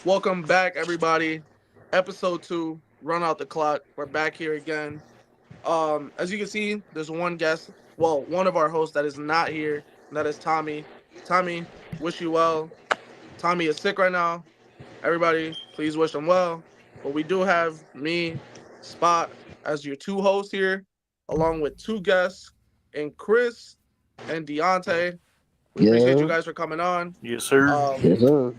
Welcome back, everybody. Episode 2, Run Out the Clock. We're back here again. As you can see, there's one guest, well, one of our hosts that is not here, and that is Tommy. Tommy, wish you well. Tommy is sick right now. Everybody, please wish him well. But we do have me, Spot, as your two hosts here, along with two guests, and Chris and Deontay. We appreciate you Yeah, guys for coming on. Yes, sir. Um, yes, sir.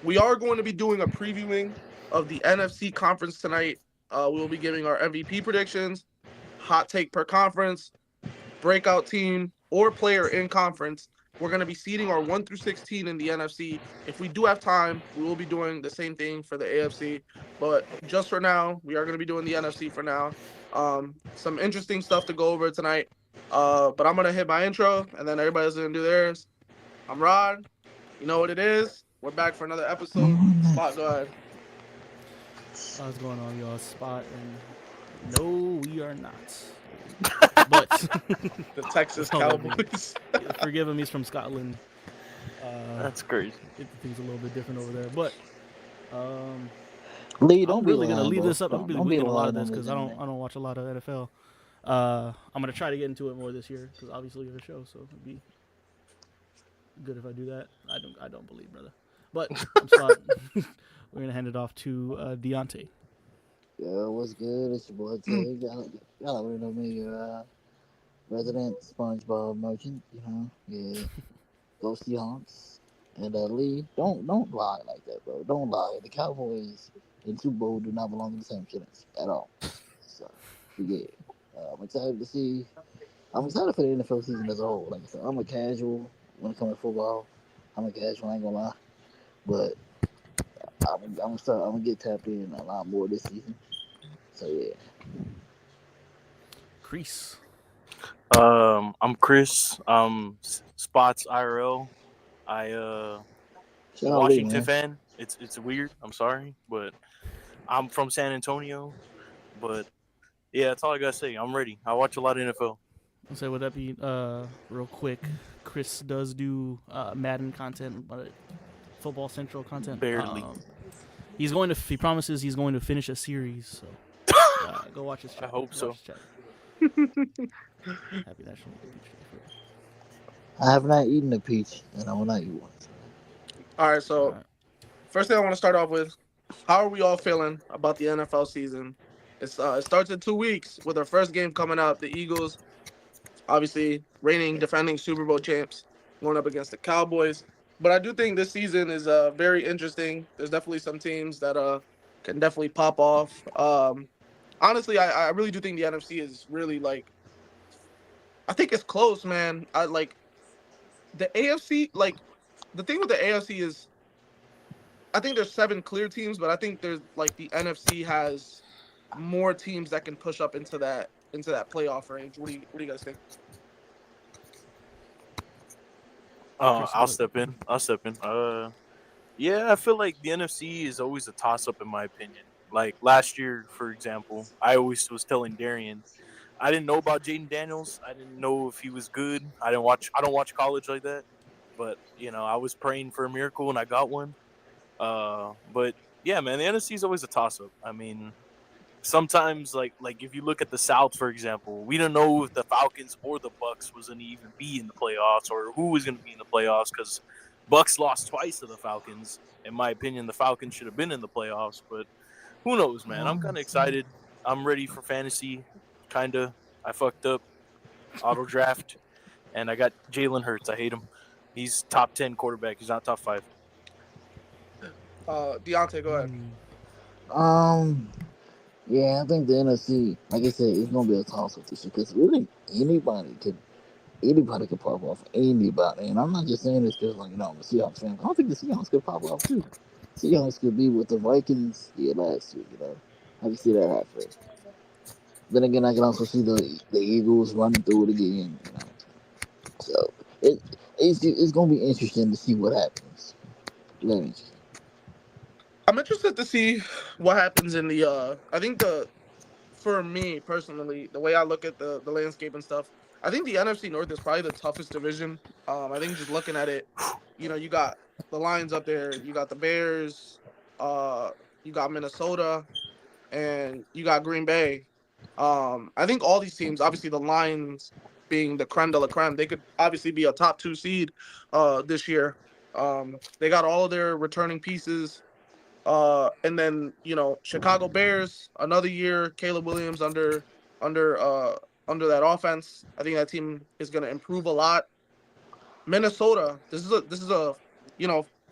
we are going to be doing a previewing of the NFC conference tonight. We will be giving our MVP predictions, hot take per conference, breakout team, or player in conference. We're going to be seeding our 1 through 16 in the NFC. If we do have time, we will be doing the same thing for the AFC. But just for now, we are going to be doing the NFC for now. Some interesting stuff to go over tonight. But I'm going to hit my intro, and then everybody's going to do theirs. I'm Rod. You know what it is. We're back for another episode. Spot, go ahead. What's going on, y'all? Spot and no, we are not. But The Texas hold on, Cowboys. forgive him, he's from Scotland. Uh, That's crazy. Things a little bit different over there. But um, Lee, I'm don't be really gonna lying, leave bro. this up. I'm Don't, really don't be winging a lot lying of on this this because I don't watch a lot of NFL. I'm gonna try to get into it more this year because obviously we have a show, so it'd be good if I do that. I don't believe, brother. But I'm Spot. We're gonna hand it off to Deontay. Yo, what's good? It's your boy Tay. Y'all already know me, your resident SpongeBob merchant. Yeah. Go Seahawks. And Lee, don't lie like that, bro. Don't lie. The Cowboys and Super Bowl do not belong in the same sentence at all. So, yeah. I'm excited to see. I'm excited for the NFL season as a whole. Like I said, I'm a casual when it comes to football. I'm a casual. I ain't gonna lie, but I'm gonna get tapped in a lot more this season. So yeah, Crease. I'm Chris. Spots IRL. shout out Lee, Washington man. fan. It's weird. I'm sorry, but I'm from San Antonio. But yeah, that's all I gotta say. I'm ready. I watch a lot of NFL. I'll say, would that be real quick? Chris does do Madden content, but Football Central content. Barely. He promises he's going to finish a series. So go watch his I chat. hope Go watch so. his chat. Happy National Peach Day. I have not eaten a peach, and I will not eat one. All right, All so right. first thing I want to start off with, how are we all feeling about the NFL season? It starts in 2 weeks with our first game coming up. The Eagles, obviously reigning, defending Super Bowl champs, going up against the Cowboys. But I do think this season is very interesting. There's definitely some teams that can definitely pop off. Honestly, I really do think the NFC is really like I think it's close, man. I like the AFC. Like the thing with the AFC is I think there's 7 clear teams, but I think there's like the NFC has more teams that can push up into that playoff range. What do you guys think? Chris, I'll go ahead. step in. I'll step in. Yeah, I feel like the NFC is always a toss up in my opinion. Like last year, for example, I always was telling Darian, I didn't know about Jaden Daniels. I didn't know if he was good. I didn't watch. I don't watch college like that. But I was praying for a miracle and I got one. But yeah, man, the NFC is always a toss up. I mean, sometimes like if you look at the South, for example, we don't know if the Falcons or the Bucks was going to even be in the playoffs or who was going to be in the playoffs because Bucks lost twice to the Falcons. In my opinion, the Falcons should have been in the playoffs, but who knows, man? I'm kind of excited. I'm ready for fantasy. Kinda. I fucked up auto draft, and I got Jalen Hurts. I hate him. He's top 10 quarterback. He's not top five. Deontay, go ahead. Hmm. Um, yeah, I think the NFC, like I said, it's gonna be a toss up this year because really anybody could pop off anybody, and I'm not just saying this because I'm a Seahawks fan. I don't think the Seahawks could pop off too. Seahawks could be what the Vikings did last year. I can see that happening. Then again, I can also see the Eagles running through it again. So it it's gonna be interesting to see what happens. Very interesting. I'm interested to see what happens in the. I think for me personally, the way I look at the landscape and stuff, I think the NFC North is probably the toughest division. I think just looking at it, you got the Lions up there, you got the Bears, uh, you got Minnesota, and you got Green Bay. I think all these teams, obviously the Lions being the creme de la creme, they could obviously be a top 2 seed this year. They got all of their returning pieces. And then Chicago Bears, another year, Caleb Williams under uh under that offense. I think that team is going to improve a lot. Minnesota, this is a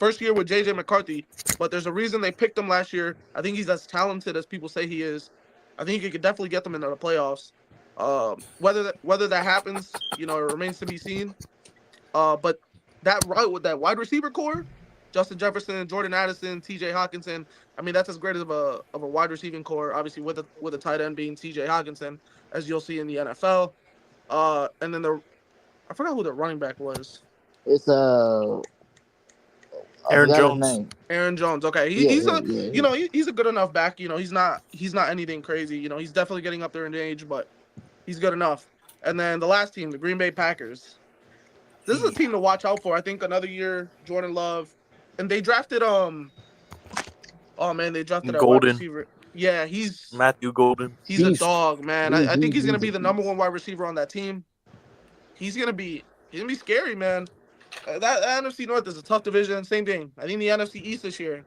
first year with JJ McCarthy, but there's a reason they picked him last year. I think he's as talented as people say he is. I think he could definitely get them into the playoffs. Whether that happens, it remains to be seen. But that wide receiver core, Justin Jefferson, Jordan Addison, T.J. Hawkinson. I mean, that's as great of a wide receiving core. Obviously, with a tight end being T.J. Hawkinson, as you'll see in the NFL. And then I forgot who the running back was. It's I Aaron forgot his Jones. name. Aaron Jones. Okay, Yeah, he's yeah, a yeah. Yeah. he's a good enough back. He's not anything crazy. He's definitely getting up there in age, but he's good enough. And then the last team, the Green Bay Packers. This is a team to watch out for. I think another year, Jordan Love, and they drafted oh man, they drafted a wide Golden. receiver. Yeah, Matthew Golden. he's a Beast. dog, man. I think he's gonna He's a be the number beast. one wide receiver on that team. He's gonna be scary, man. That NFC North is a tough division. Same thing. I think the NFC East this year,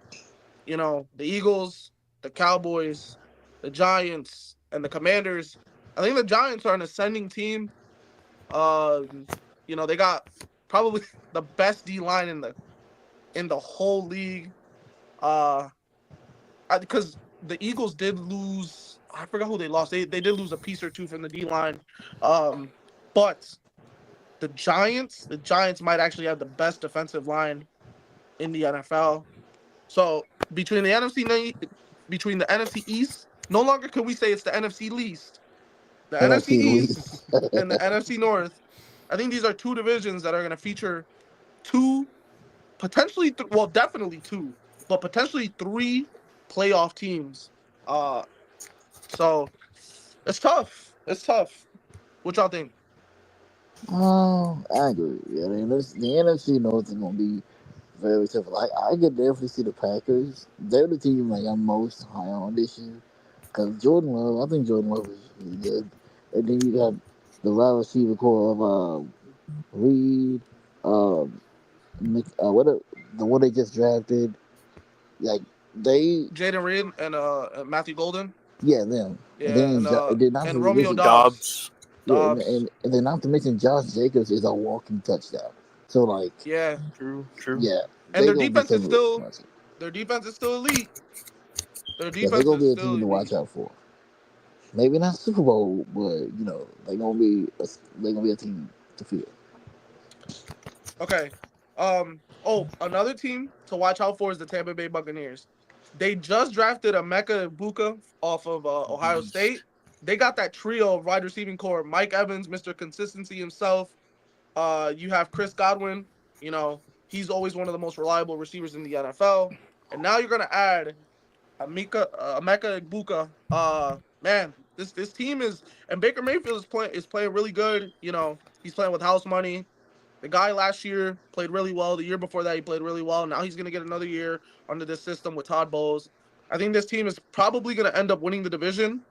the Eagles, the Cowboys, the Giants, and the Commanders. I think the Giants are an ascending team. They got probably the best D line in the whole league. Uh, because the Eagles did lose. I forgot who they lost. They did lose a piece or two from the D line. But the Giants might actually have the best defensive line in the NFL. So between the NFC East, no longer can we say it's the NFC least. The NFC NFC East least. and the NFC North. I think these are two divisions that are going to feature two, potentially, well, definitely two, but potentially three playoff teams. Uh, so it's tough. It's tough. What y'all think? I agree. Yeah, the NFC North is gonna be very tough. Like I could definitely see the Packers. They're the team like I'm most high on this year because Jordan Love. I think Jordan Love is really good. And then you got the wide receiver core of Reed, um, the one they just drafted. Like they, Jaden Reed and Matthew Golden. yeah, them. Yeah, And then not to and Romeo mention, Dobbs. Dobbs. yeah, Dobbs. and then not to mention Josh Jacobs is a walking touchdown. So like, Yeah, True. True. yeah, and they gonna be something. their defense is still elite. Their Yeah, they're defense gonna is be a still team to watch elite. out for. Maybe not Super Bowl, but they're gonna be a team to fear. Okay. Another team to watch out for is the Tampa Bay Buccaneers. They just drafted Emeka Buka off of Ohio State. Beast. They got that trio of wide receiving core: Mike Evans, Mr. Consistency himself. You have Chris Godwin. He's always one of the most reliable receivers in the NFL. And now you're gonna add Emeka Buka. Man, this team is, and Baker Mayfield is playing really good. He's playing with house money. The guy last year played really well. The year before that, he played really well. Now he's going to get another year under this system with Todd Bowles. I think this team is probably going to end up winning the division.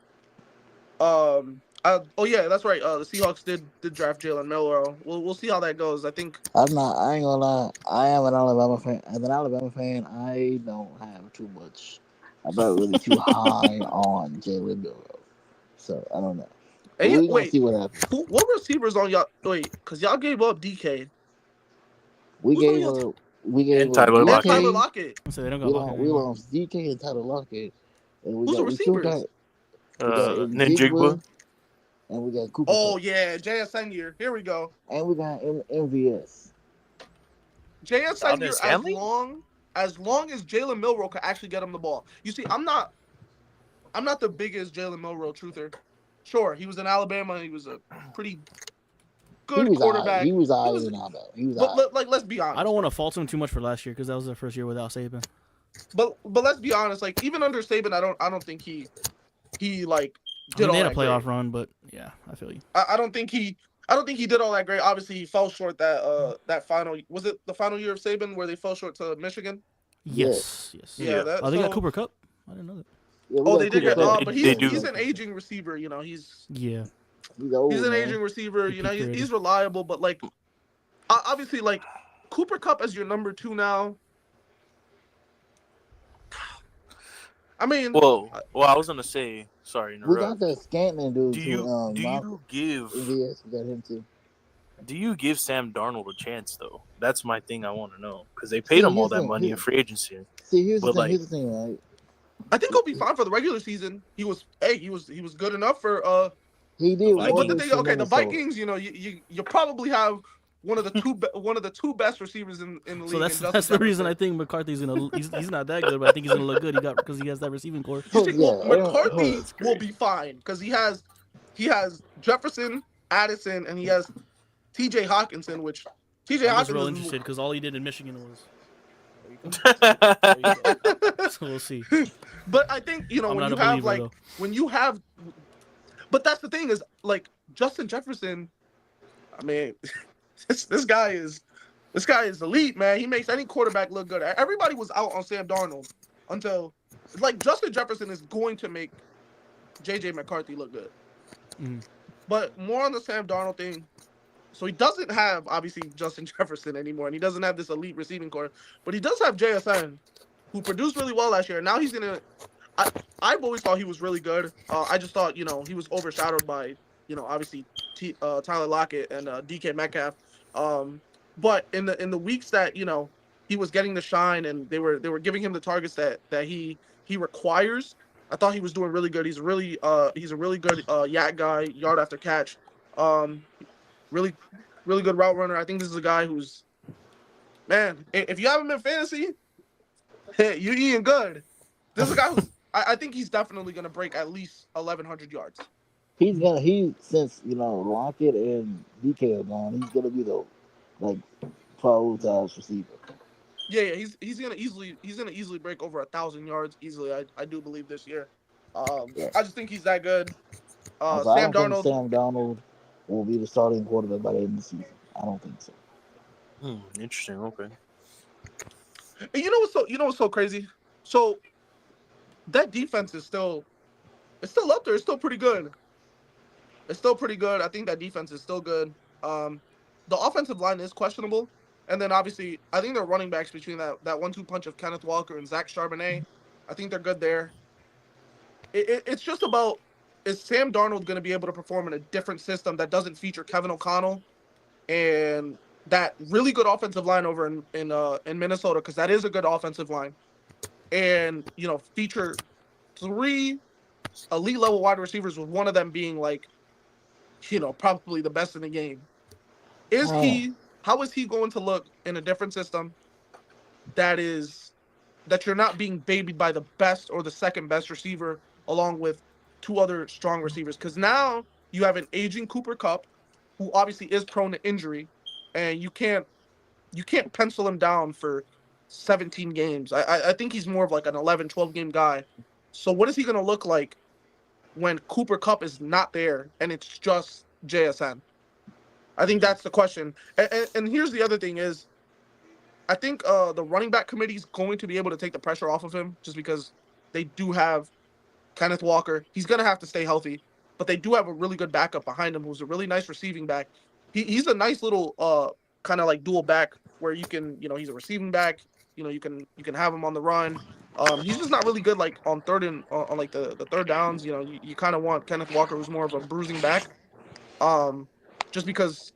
Oh yeah, that's right. The Seahawks did draft Jalen Milroe. We'll see how that goes. I think. I'm not. I ain't gonna lie. I am an Alabama fan. As an Alabama fan, I don't have too much. I'm not really too high on Jalen Milroe, so I don't know. But Hey, we're gonna wait, see what happens. what receivers on y'all? Wait, because y'all gave up DK. We Who's on gave y'all team? up. We gave And up Tyler And Lockett. Tyler DK. Lockett. So they don't got Lockett We anymore. lost DK and Tyler Lockett, and Who's the we still got receivers? Njigba, Ninjigba. and we got Cooper Oh Cup, yeah, JSN year. Here we go. and we got MVS. JSN Valdez year as Stanley. long as Jalen Milroe could actually get him the ball. You see, I'm not the biggest Jalen Milroe truther. Sure, he was in Alabama. He was a pretty He good was alright. quarterback. He was He alright was, in Alabama. He was but alright. like let's be I don't honest, want to bro. fault him too much for last year because that was their first year without Saban. But let's be honest. Like even under Saban, I don't think he like I did mean, they all had a that great. playoff run, but yeah, I feel you. I don't think he did all that great. Obviously, he fell short that final. Was it the final year of Saban where they fell short to Michigan? Yes, yes. Yeah, Yeah. that Oh, they got so. Cooper Cup. I didn't know that. Yeah, we Oh, got they did Cooper Yeah, get. Cup. But they he's do. an aging receiver. You know, Yeah, He's he's old, an man. aging receiver. he You know, peaked already. he's reliable. But like, obviously, like Cooper Cup as your number 2 now. I mean, Well, I was gonna say, sorry, We got interrupt. that Scantling dude Do too. you do Malcolm you give MVS, we got him too. do you give Sam Darnold a chance though? That's my thing. I want to know because they paid See, him all here's the that thing. money in free agency. Here's the But thing. like, Here's the thing, right? I think he'll be fine for the regular season. He was good enough for He the did But the wonders thing, Vikings. for okay, the Minnesota. Vikings, you know, you probably have one of the two best receivers in the So league, that's in Justin that's the reason I Jefferson. think McCarthy's gonna he's not that good, but I think he's gonna look good. He has that receiving core. You Oh see, well, yeah, McCarthy That's will great. be fine because he has Jefferson, Addison, and he has T.J. Hawkinson, which T.J. I'm just real Hawkinson interested because all he did in Michigan was there you go. There you go. is. So we'll see. But I think I'm when not you a have believer like though. when you have, but that's the thing is like Justin Jefferson. I mean, this guy is elite, man. He makes any quarterback look good. Everybody was out on Sam Darnold until like Justin Jefferson is going to make JJ McCarthy look good. Mm. But more on the Sam Darnold thing. So he doesn't have obviously Justin Jefferson anymore, and he doesn't have this elite receiving core, but he does have JSN, who produced really well last year. Now he's gonna. I I've always thought he was really good. I just thought he was overshadowed by obviously Tyler Lockett and DK Metcalf. Um, but in the weeks that he was getting the shine and they were giving him the targets that he requires, I thought he was doing really good. He's a really good yak guy, yard after catch. Um, really really good route runner. I think this is a guy who's man. If you have him in fantasy, hey, you eating good. This is a guy who's I think he's definitely gonna break at least 1,100 yards. Since Lockett and DK are gone, he's gonna be the like prioritize receiver. Yeah, he's gonna easily break over 1,000 yards easily. I do believe this year. Yeah. I just think he's that good. Also, I Sam don't think Darnold. Sam Donald will be the starting quarterback by the end of the season. I don't think so. Interesting. Okay. And what's so crazy? So that defense is still it's still up there. It's still pretty good. It's still pretty good. I think that defense is still good. Um, the offensive line is questionable, and then obviously I think they're running backs between that 1-2 punch of Kenneth Walker and Zach Charbonnet. I think they're good there. It's just about is Sam Darnold going to be able to perform in a different system that doesn't feature Kevin O'Connell and that really good offensive line over in Minnesota, because that is a good offensive line, and feature 3 elite level wide receivers with one of them being like probably the best in the game. Is Oh, he? How is he going to look in a different system that is that you're not being babied by the best or the second best receiver along with 2 other strong receivers? Because now you have an aging Cooper Cup, who obviously is prone to injury, and you can't pencil him down for 17 games. I think he's more of like an 11, 12 game guy. So what is he going to look like when Cooper Cup is not there and it's just JSN? I think that's the question. And here's the other thing is, I think the running back committee is going to be able to take the pressure off of him just because they do have Kenneth Walker. He's going to have to stay healthy, but they do have a really good backup behind him who's a really nice receiving back. He's a nice little kind of like dual back where you can, he's a receiving back. You can have him on the run. He's just not really good like on third and on like the third downs. You kind of want Kenneth Walker who's more of a bruising back. Um, just because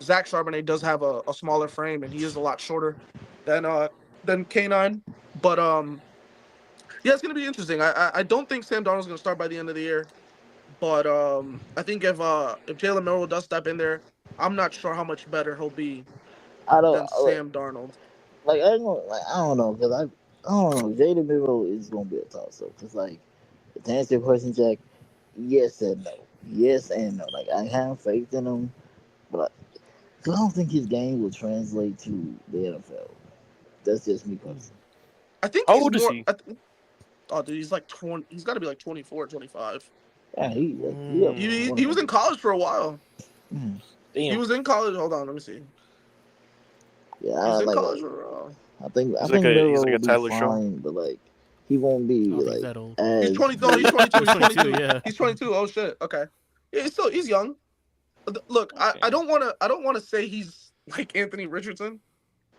Zach Charbonnet does have a smaller frame and he is a lot shorter than K9. But yeah, it's gonna be interesting. I don't think Sam Darnold's gonna start by the end of the year, but I think if Jalen Milroe does step in there, I'm not sure how much better he'll be I don't than Sam Darnold. I don't know because I don't know. Jaden Miro is gonna be a toss up because to answer your question, Jack, yes and no, yes and no. Like I have faith in him, but I don't think his game will translate to the NFL. That's just me personally. I think How he's old is more. he? Oh, dude, he's like 20. He's got to be like 24, 25. Yeah, he up He was 21. in college for a while. Mm. He Damn. was in college. Hold on, let me see. Yeah, He I, was in like college for a while. I He's like think a Miller will be Tyler Show. fine, but like he won't I be don't think he's like that old. He's as 20. No, he's good. 22. He's He's 22. 22. Yeah. He's 22. Oh shit. Okay. Yeah, he's young. Look, Okay. I don't want to say he's like Anthony Richardson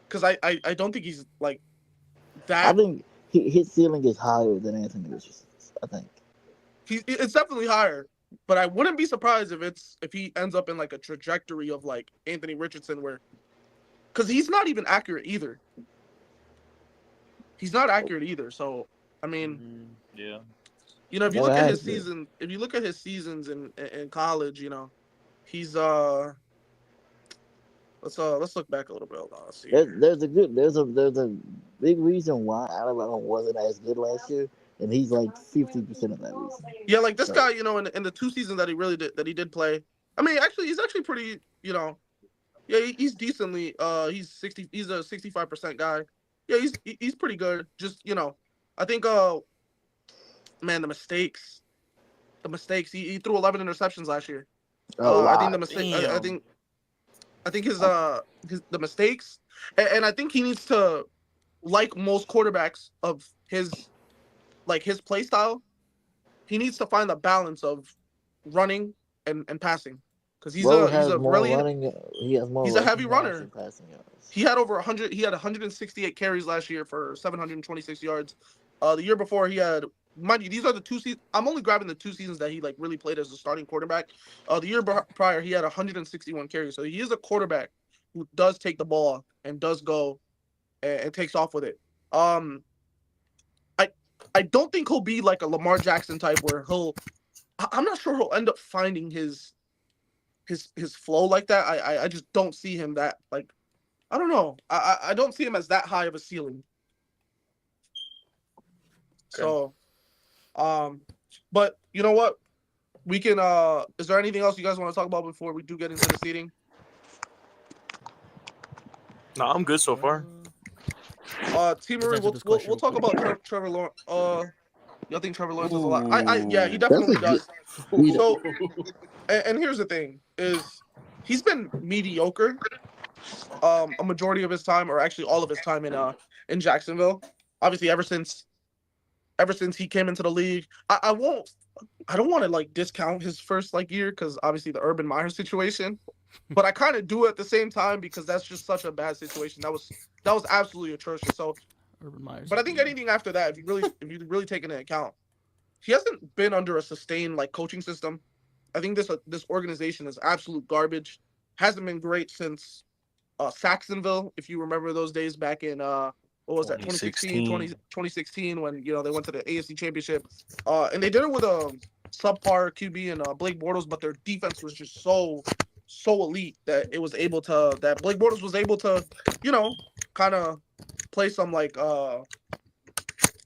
because I don't think he's like I that. think his ceiling is higher than Anthony Richardson's. I think. It's definitely higher, but I wouldn't be surprised if he ends up in like a trajectory of like Anthony Richardson where because he's not even accurate either. He's not accurate either. So I mean, Yeah. you know, if you Never look at has his been. season, if you look at his seasons in college, you know, he's let's look back a little bit. Hold on, let's see here. There's a big reason why Alabama wasn't as good last year, and he's like 50% of that reason. Yeah, like this So guy, you know, in the 2 seasons that he did play. I mean, actually, he's actually pretty, you know, yeah, he's decently. He's 60. He's a 65% guy. Yeah, he's pretty good. Just you know, I think man, the mistakes. He threw 11 interceptions last year. a I think the lot. mistake. Damn. I think his the mistakes, and I think he needs to like most quarterbacks of his play style. He needs to find the balance of running and passing because Bro he's has a more really running. He has more he's a heavy rushing yards runner. than passing yards. He had over 100. He had 168 carries last year for 726 yards. The year before he had, mind you, these are the 2 seasons. I'm only grabbing the 2 seasons that he like really played as a starting quarterback. The year prior he had 161 carries. So he is a quarterback who does take the ball and does go and takes off with it. Um, I I don't think he'll be like a Lamar Jackson type where I'm not sure he'll end up finding his flow like that. I just don't see him that like I don't know. I don't see him as that high of a ceiling. Okay. So, but you know what? We can. Is there anything else you guys want to talk about before we do get into the seating? No, I'm good so far. T. Let's Marie, answer this question we'll real talk quick. about Trevor Lawrence. Y'all think Trevor Lawrence does a lot? Yeah, he That's a definitely good. does. He, So, and here's the thing: is he's been mediocre, a majority of his time, or actually all of his time in Jacksonville. Obviously, ever since he came into the league, I don't want to like discount his first like year because obviously the Urban Meyer situation, but I kind of do at the same time because that's just such a bad situation. That was absolutely atrocious. So, Urban Meyer's. but I think anything after that, if you really take into account, he hasn't been under a sustained like coaching system. I think this organization is absolute garbage. Hasn't been great since Saxonville, if you remember those days back in what was that 2016 when you know they went to the AFC Championship, and they did it with a subpar QB and Blake Bortles, but their defense was just so elite that Blake Bortles was able to you know kind of play some like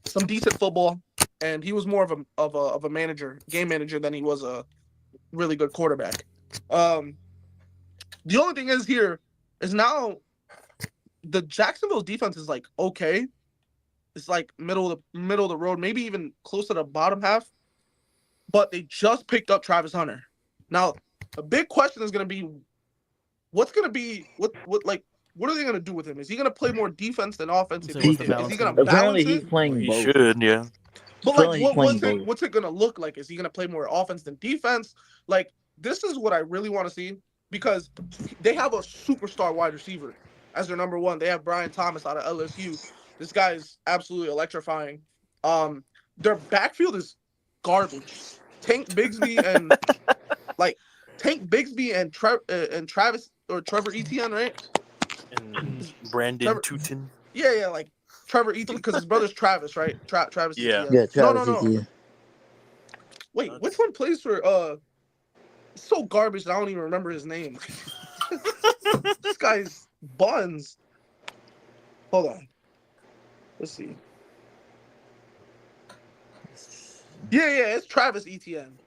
some decent football, and he was more of a game manager than he was a really good quarterback. The only thing is here is now the Jacksonville defense is like okay. It's like middle of the road, maybe even close to the bottom half. But they just picked up Travis Hunter. Now, a big question is going to be what are they going to do with him? Is he going to play more defense than offense? Say, what's the Is he balance going gonna to be? apparently balance he's it? Well, playing he both. should, yeah. But like, Apparently he's playing both. what's it going to look like? Is he going to play more offense than defense? Like, this is what I really want to see because they have a superstar wide receiver as their number one. They have Brian Thomas out of LSU. This guy is absolutely electrifying. Their backfield is garbage. Tank Bigsby and like Tank Bigsby and Travis or Trevor Etienne, right? And Brandon Trevor, Tootin. yeah, like Trevor Etienne because his brother's Travis, right? Travis Yeah. Etienne. Yeah, Travis No. Etienne. Wait, which one plays for it's so garbage that I don't even remember his name. This guy's buns. Hold on. Let's see. Yeah, it's Travis Etienne.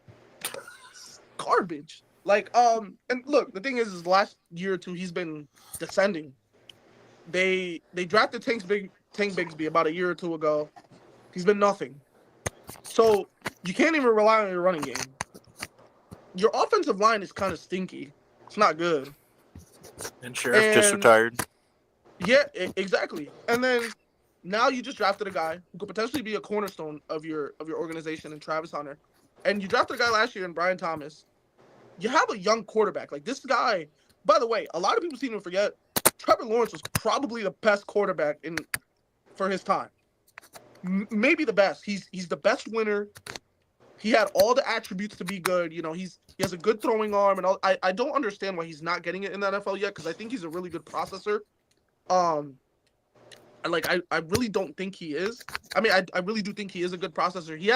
It's garbage. Like, and look, the thing is last year or two, he's been descending. They drafted Tank Bigsby about a year or two ago. He's been nothing. So you can't even rely on your running game. Your offensive line is kind of stinky. It's not good. And Sheriff just And retired. Yeah, exactly. And then now you just drafted a guy who could potentially be a cornerstone of your organization in Travis Hunter, and you drafted a guy last year in Brian Thomas. You have a young quarterback like this guy. By the way, a lot of people seem to forget Trevor Lawrence was probably the best quarterback in for his time. Maybe the best. He's the best winner. He had all the attributes to be good. You know, he has a good throwing arm, and all. I don't understand why he's not getting it in the NFL yet because I think he's a really good processor. Um, and like I really don't think he is. I mean, I really do think he is a good processor. He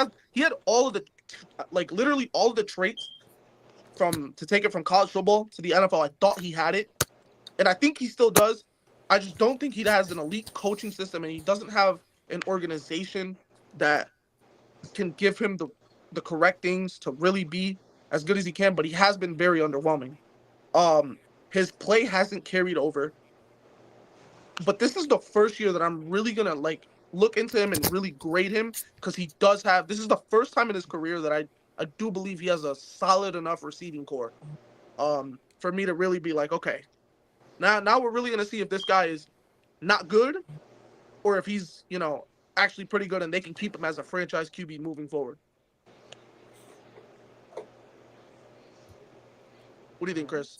had all of the like literally all of the traits from to take it from college football to the NFL. I thought he had it, and I think he still does. I just don't think he has an elite coaching system, and he doesn't have an organization that can give him the correct things to really be as good as he can. But he has been very underwhelming. His play hasn't carried over. But this is the first year that I'm really gonna like look into him and really grade him because he does have. This is the first time in his career that I do believe he has a solid enough receiving core. For me to really be like, okay, now we're really gonna see if this guy is not good or if he's actually pretty good and they can keep him as a franchise QB moving forward. What do you think, Chris?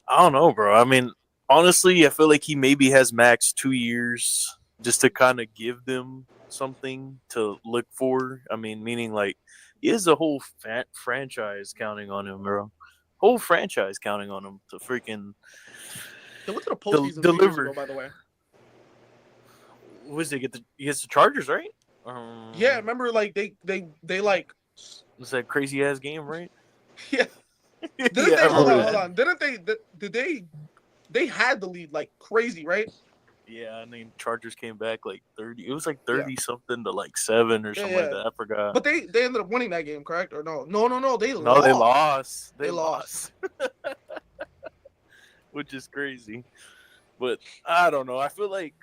I don't know, bro. I mean, honestly, I feel like he maybe has max 2 years just to kind of give them something to look for. I mean, meaning like he has a whole franchise counting on him, bro. Whole franchise counting on him to freaking They went to the postseason 2 years deliver. ago, by the way. What was it? He gets the Chargers, right? Yeah, remember like they like Was that crazy ass game, right? yeah. Didn't Yeah, they I hold remember on, that. hold on? Didn't did they had the lead like crazy, right? Yeah, I mean Chargers came back like 30. It was like Yeah. 30 something to like 7 or Yeah, something like yeah. that. I forgot. But they ended up winning that game, correct? Or no? No. They No, they lost. lost. They They lost. lost. Which is crazy. But I don't know. I feel like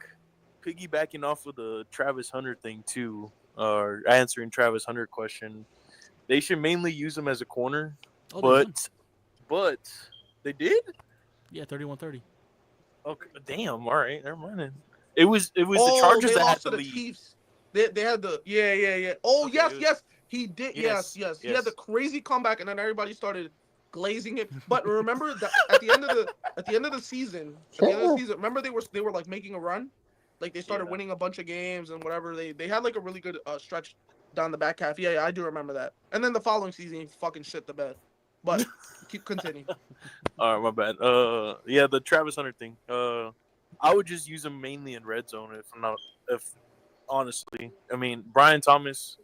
piggybacking off of the Travis Hunter thing too, or answering Travis Hunter question, they should mainly use him as a corner. Oh, they won. But they did? Yeah, 31-30. Okay, damn. All right, never mind. It was the Oh, Chargers they that had lost to the the lead. Chiefs. They had the yeah. Oh Okay, yes. He did. Yes. He had the yes. crazy comeback, and then everybody started glazing it. But remember that at the end of the season, remember they were like making a run, like they started Yeah. winning a bunch of games and whatever. They had like a really good stretch down the back half. Yeah, I do remember that. And then the following season, he fucking shit the bed. But continue. All right, my bad. Yeah, the Travis Hunter thing. I would just use him mainly in red zone if honestly. I mean, Brian Thomas,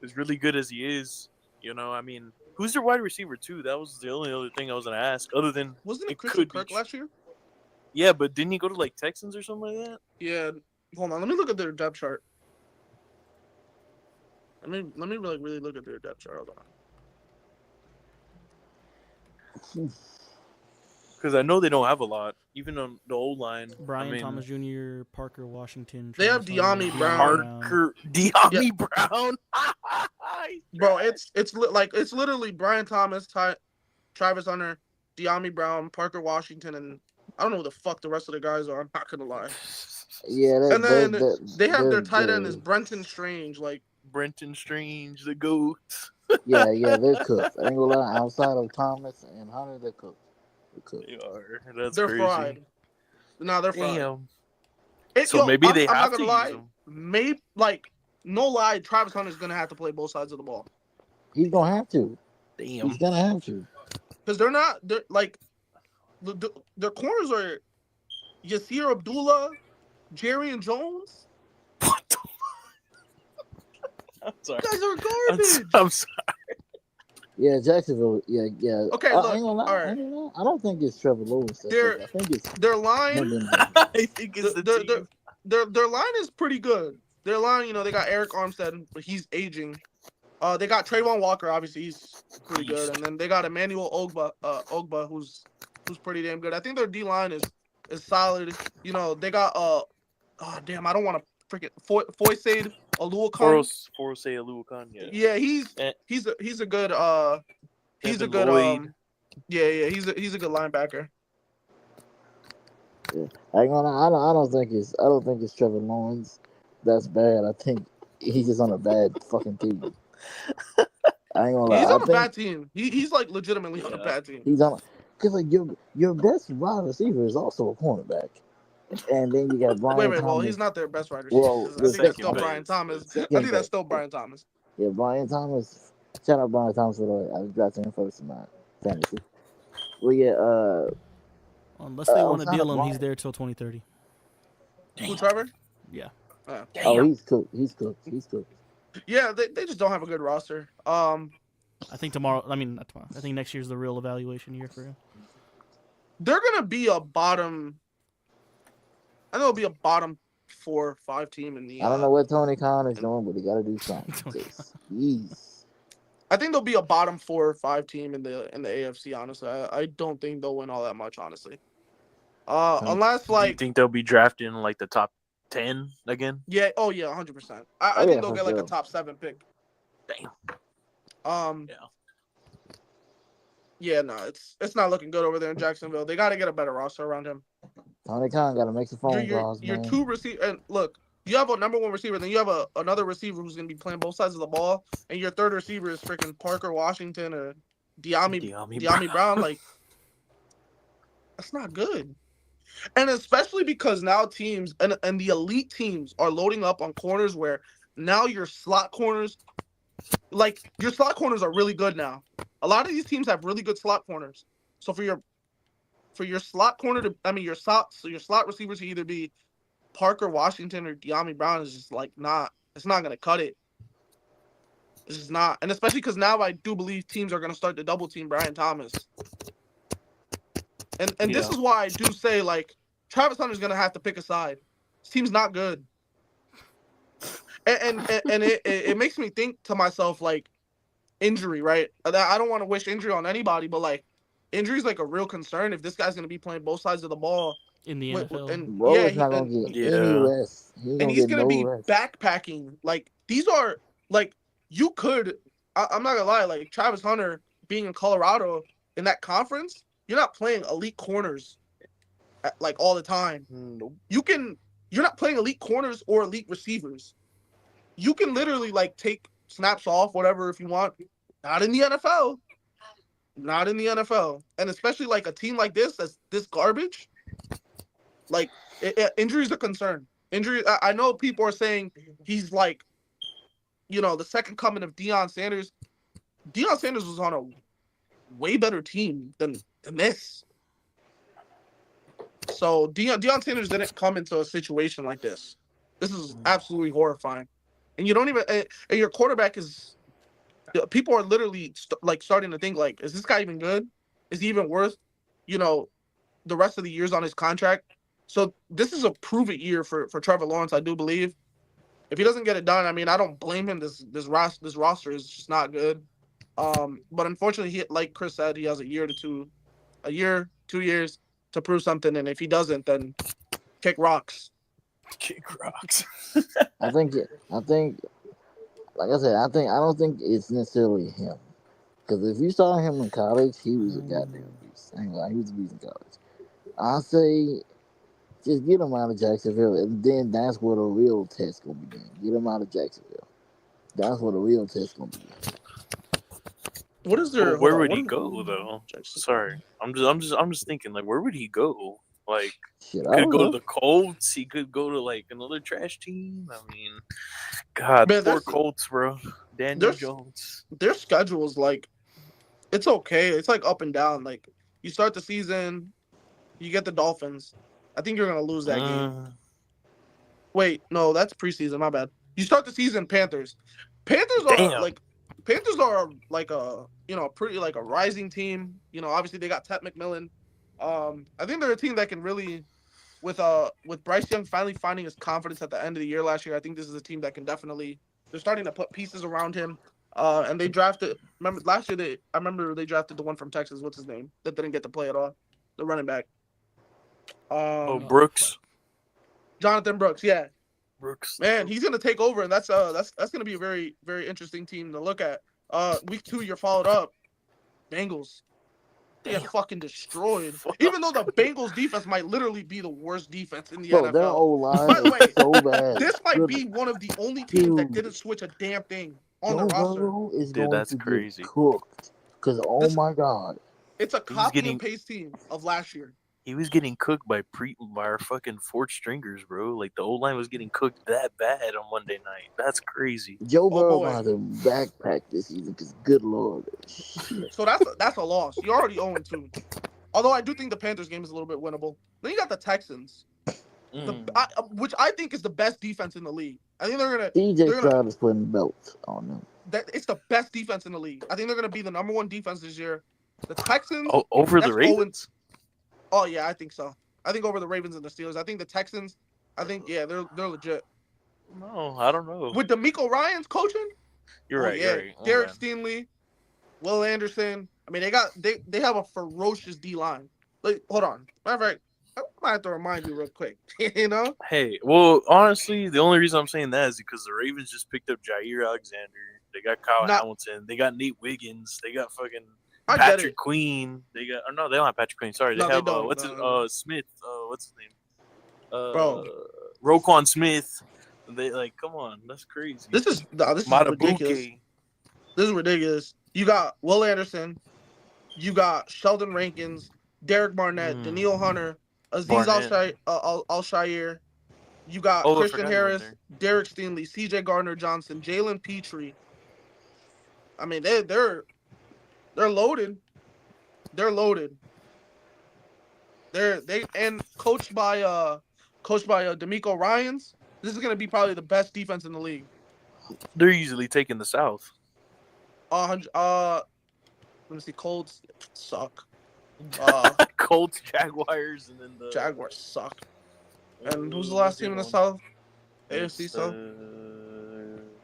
as really good as he is, I mean, who's their wide receiver too? That was the only other thing I was gonna ask. Other than Wasn't it it Christian could be, Kirk last year? yeah, but didn't he go to like Texans or something like that? Yeah. Hold on. Let me look at their depth chart. Let me like really look at their depth chart. Hold on. Because I know they don't have a lot, even on the old line. Brian Thomas Jr., Parker Washington. They have Travis Hunter, De'Ami Brown. Parker Yeah. De'Ami Brown. Bro, it's literally Brian Thomas, Travis Hunter, De'Ami Brown, Parker Washington, and I don't know who the fuck the rest of the guys are. I'm not gonna lie. Yeah, And then they have their they're tight end good. is Brenton Strange. Like Brenton Strange, the GOAT. Yeah, they're cooked. I ain't gonna lie. Outside of Thomas and Hunter, they're cooked. They're cooked. They are. That's they're crazy. fried. No, they're fried. Damn. So Yo, maybe they I'm have not to gonna use lie. them. Maybe like no lie, Travis Hunter's gonna have to play both sides of the ball He's gonna have to. Damn. He's gonna have to. because they're like their corners are Yasir Abdullah, Jerry and Jones. What the I'm sorry. You guys are garbage. I'm sorry. Yeah, Jacksonville. Yeah. Okay, I look, ain't gonna lie. all right. I ain't gonna lie. I don't think it's Trevor Lawrence. I think it's Their line. I think it's the team. Their line is pretty good. Their line, they got Eric Armstead, but he's aging. They got Trayvon Walker, obviously he's pretty good, and then they got Emmanuel Ogba, who's pretty damn good. I think their D line is solid. They got oh damn, I don't want to freaking Foysaid Oluokun. Forosay Aluakan, yeah. Yeah, he's a good he's a good Lloyd. yeah, he's a good linebacker. Yeah. I ain't gonna. I don't think it's. I don't think it's Trevor Lawrence. That's bad. I think he's just on a bad fucking team. I ain't gonna He's lie. I on a think bad team. He's like legitimately on a Yeah. bad team. he's on because like your best wide receiver is also a cornerback, and then you got Wait, Brian wait. Well, he's Thomas. not their best wide receiver. Well, I the think that's second still Second best. Brian base, Thomas. but I Second think that's best. still Brian Thomas. Yeah, Brian Thomas. Shout out Brian Thomas for the I drafted him first in my fantasy. Well, yeah. Unless they want to Outside of deal him, he's Brian. there till 2030. Who, damn, Trevor? Yeah, Oh, damn. he's cooked. He's cooked. He's cooked. Yeah, they just don't have a good roster. I think tomorrow. I mean, not tomorrow. I think next year's the real evaluation year for him. They're gonna be a bottom. I know it'll be a bottom 4 or 5 team in the. I don't know what Tony Khan is In, doing, but he got to do something. Cause he's I think they'll be a bottom 4 or 5 team in the AFC. Honestly, I don't think they'll win all that much. Honestly, unless Do you like think they'll be drafting like the top 10 again? yeah, oh yeah, 100%. I oh think yeah they'll for get like a sure. top 7 pick. Damn. Um, Yeah. yeah, no, it's not looking good over there in Jacksonville. They got to get a better roster around him. Tony Khan got to make some You're phone you're calls, you're man. two receiver and look, you have a number 1 receiver, then you have another receiver who's gonna be playing both sides of the ball, and your third receiver is freaking Parker Washington or Diami Diami Diami Brown. Like that's not good. And especially because now teams and the elite teams are loading up on corners where now your slot corners, like your slot corners are really good now. A lot of these teams have really good slot corners. So for your slot corner to, I mean your slot receivers to either be Parker Washington or Diami Brown is just like not. It's not gonna cut it. It's just not, and especially because now I do believe teams are gonna start to double team Brian Thomas, and this Yeah. is why I do say like Travis Hunter's gonna have to pick a side. This team's not good, and it makes me think to myself like injury, right? I don't want to wish injury on anybody, but like injury is like a real concern if this guy's gonna be playing both sides of the ball. in the NFL. And Bro yeah, is not gonna get any Yeah. rest. He ain't and gonna he's get gonna no be rest. backpacking. Like these are like you could. I'm not gonna lie. Like Travis Hunter being in Colorado in that conference, you're not playing elite corners like all the time. Nope. You can. You're not playing elite corners or elite receivers. You can literally like take snaps off, whatever, if you want. Not in the NFL. Not in the NFL. And especially like a team like that's this garbage. Like injuries are concern. Injury. I know people are saying he's like, the second coming of Deion Sanders. Deion Sanders was on a way better team than this. So Deion Sanders didn't come into a situation like this. This is absolutely horrifying. And you don't even and your quarterback is people are literally like starting to think like, is this guy even good? Is he even worth, you know, the rest of the years on his contract? So this is a prove it year for Trevor Lawrence, I do believe. If he doesn't get it done, I mean, I don't blame him. This roster is just not good. But unfortunately, like Chris said, he has a year, 2 years to prove something. And if he doesn't, then kick rocks. Kick rocks. I think. I think. Like I said, I don't think it's necessarily him. Because if you saw him in college, he was a goddamn beast. I ain't gonna lie, he was a beast in college. I say just get him out of Jacksonville, and then that's where the real test gonna begin. Get him out of Jacksonville. That's where the real test gonna begin. What is But there? Hold where on. would What he is go though? Jackson? Sorry, I'm just thinking like, where would he go? Like, Shit, he I could don't go to know. the Colts. He could go to like another trash team. I mean, God, Man, poor Colts, bro. Daniel there's Jones. their schedules like it's okay. It's like up and down. Like you start the season, you get the Dolphins. I think you're gonna lose that game. Uh, Wait, no, that's preseason. My bad. You start the season, Panthers. Panthers are damn. like Panthers are like a pretty like a rising team. Obviously they got Ted McMillan. I think they're a team that can really with Bryce Young finally finding his confidence at the end of the year last year. I think this is a team that can definitely they're starting to put pieces around him. And they drafted. Remember last year I remember they drafted the one from Texas. What's his name? That didn't get to play at all. The running back. Oh, Um, Brooks. Jonathan Brooks. Yeah, Brooks. man, he's gonna take over, and that's gonna be a very very interesting team to look at. Week 2, you're followed up, Bengals. get Damn. fucking destroyed. Fuck. Even though the Bengals defense might literally be the worst defense in the Bro, their NFL. O line By the way, is so bad. this might Good be one of the only teams that dude. didn't switch a damn thing on the Joe roster. Burrow is Dude, going that's to get crazy. cooked. Cause oh This my god, it's a He was copy and getting paste team of last year. cooked by our fucking fourth stringers, bro. Like the O line was getting cooked that bad on Monday night. That's crazy. Joe Oh Burrow gonna boy. have to backpack this season. Cause good lord, shit. So that's a loss. You're already 0-2. Although I do think the Panthers game is a little bit winnable. Then you got the Texans, which I think is the best defense in the league. I think CJ they're gonna Stroud is putting belts on them. that it's the best defense in the league. I think they're gonna be the number one defense this year. The Texans, Over the that's Owen. Ravens? Oh yeah, I think so. I think over the Ravens and the Steelers. I think the Texans. I think yeah, they're legit. No, I don't know. With D'Amico Ryan's coaching, You're oh right. yeah, You're right. Oh, Derek man. Stingley, Will Anderson. I mean, they have a ferocious D line. Like, hold on, matter of fact, I might have to remind you real quick. You know, Hey, well, honestly, the only reason I'm saying that is because the Ravens just picked up Jair Alexander. They got Kyle not Hamilton. They got Nate Wiggins. They got fucking I get Patrick it. Queen. They got no, they don't have Patrick Queen. Sorry, they No, they have don't. what's his No. Smith. What's his name? Bro, Roquan Smith. They like, come on, that's crazy. this is ridiculous. Matabuke. This is ridiculous. You got Will Anderson. You got Sheldon Rankins, Derek Barnett, Daniil Hunter, Aziz Barnett. Al-Shire. You got Oh, I Christian forgot he went Harris, there. Derek Stingley, C.J. Gardner-Johnson, Jalen Petrie. I mean, they're loaded. They're loaded. They and coached by D'Amico Ryans. This is gonna be probably the best defense in the league. They're usually taking the South. Let me see. Colts suck. Uh, Colts, Jaguars, and then the Jaguars suck. And who's the what's last team in the other one? South? It's AFC South.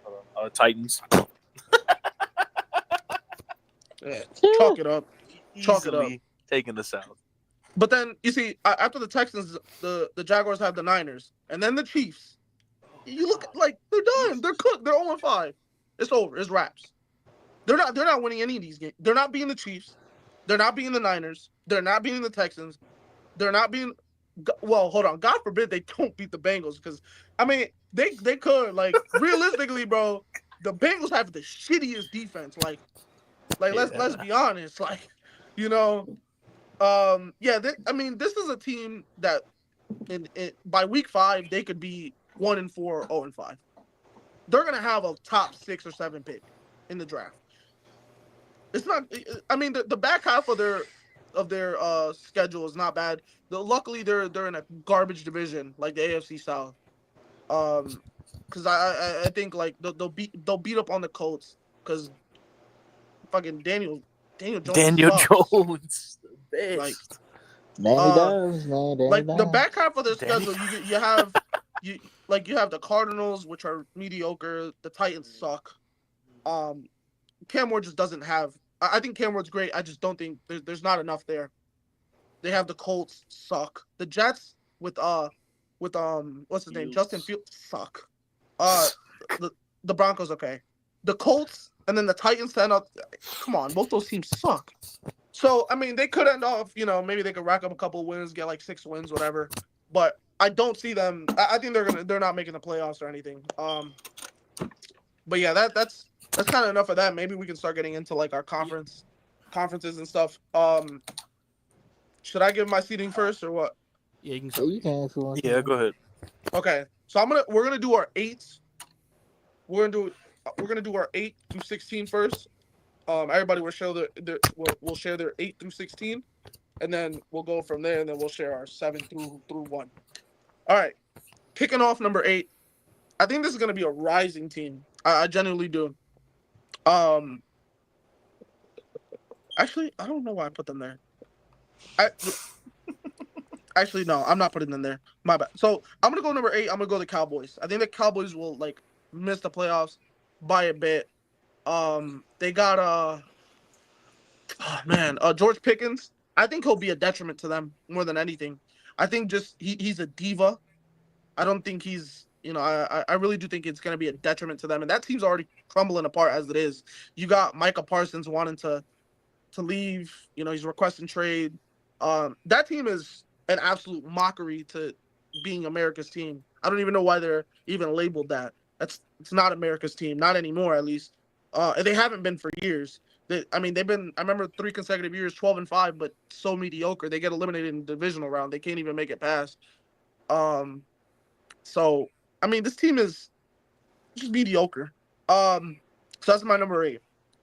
hold on. Titans. Yeah, chalk it up. Chalk it up. Easily taking the South. But then you see, after the Texans, the Jaguars have the Niners, and then the Chiefs. You look like they're done. They're cooked. They're 0-5. It's over. It's wraps. They're not winning any of these games. They're not beating the Chiefs. They're not beating the Niners. They're not beating the Texans. They're not being. Well, hold on. God forbid they don't beat the Bengals, because I mean they could, like, realistically, bro. The Bengals have the shittiest defense. Like let's be honest. Like, you know, yeah. I mean, this is a team that by week 5 they could be 1-4, 0-5. They're gonna have a top 6 or 7 pick in the draft. It's not. I mean, the back half of their schedule is not bad. Luckily, they're in a garbage division like the AFC South. Because I think like they'll beat up on the Colts, because fucking Daniel Jones Daniel sucks. Jones, the best. Like, Danny Dimes, man. Danny like the Dimes. back half of their Danny- schedule, you have the Cardinals, which are mediocre. The Titans suck. Cam Ward just doesn't have. I think Cam Ward's great. I just don't think there's not enough there. They have the Colts, suck. The Jets with what's his name, Justin Fields, suck. The Broncos, okay. The Colts and then the Titans stand up. Come on, both those teams suck. So I mean, they could end off. Maybe they could rack up a couple wins, get like 6 wins, whatever. But I don't see them. I think they're not making the playoffs or anything. But yeah, that's kind of enough of that. Maybe we can start getting into like our conferences and stuff. Should I give my seeding first or what? Yeah, you can Yeah, start. you can if you want. Yeah, go ahead. Okay, so we're gonna do our 8s. We're gonna do our 8 through 16 first. Everybody will share will share their 8 through 16, and then we'll go from there, and then we'll share our 7 through 1. All right, kicking off number 8. I think this is gonna be a rising team. I genuinely do. Actually, I don't know why I put them there. Actually, no, I'm not putting them there. My bad. So I'm gonna go number 8. I'm gonna go the Cowboys. I think the Cowboys will like miss the playoffs by a bit. They got George Pickens. I think he'll be a detriment to them more than anything. I think just he's a diva. I don't think he's, I really do think it's going to be a detriment to them. And that team's already crumbling apart as it is. You got Micah Parsons wanting to to leave. He's requesting trade. That team is an absolute mockery to being America's team. I don't even know why they're even labeled that. It's not America's team, not anymore at least. And they haven't been for years. They've been. I remember 3 consecutive years, 12-5, but so mediocre. They get eliminated in the divisional round. They can't even make it past. Um, so this team is just mediocre. So that's my number 8.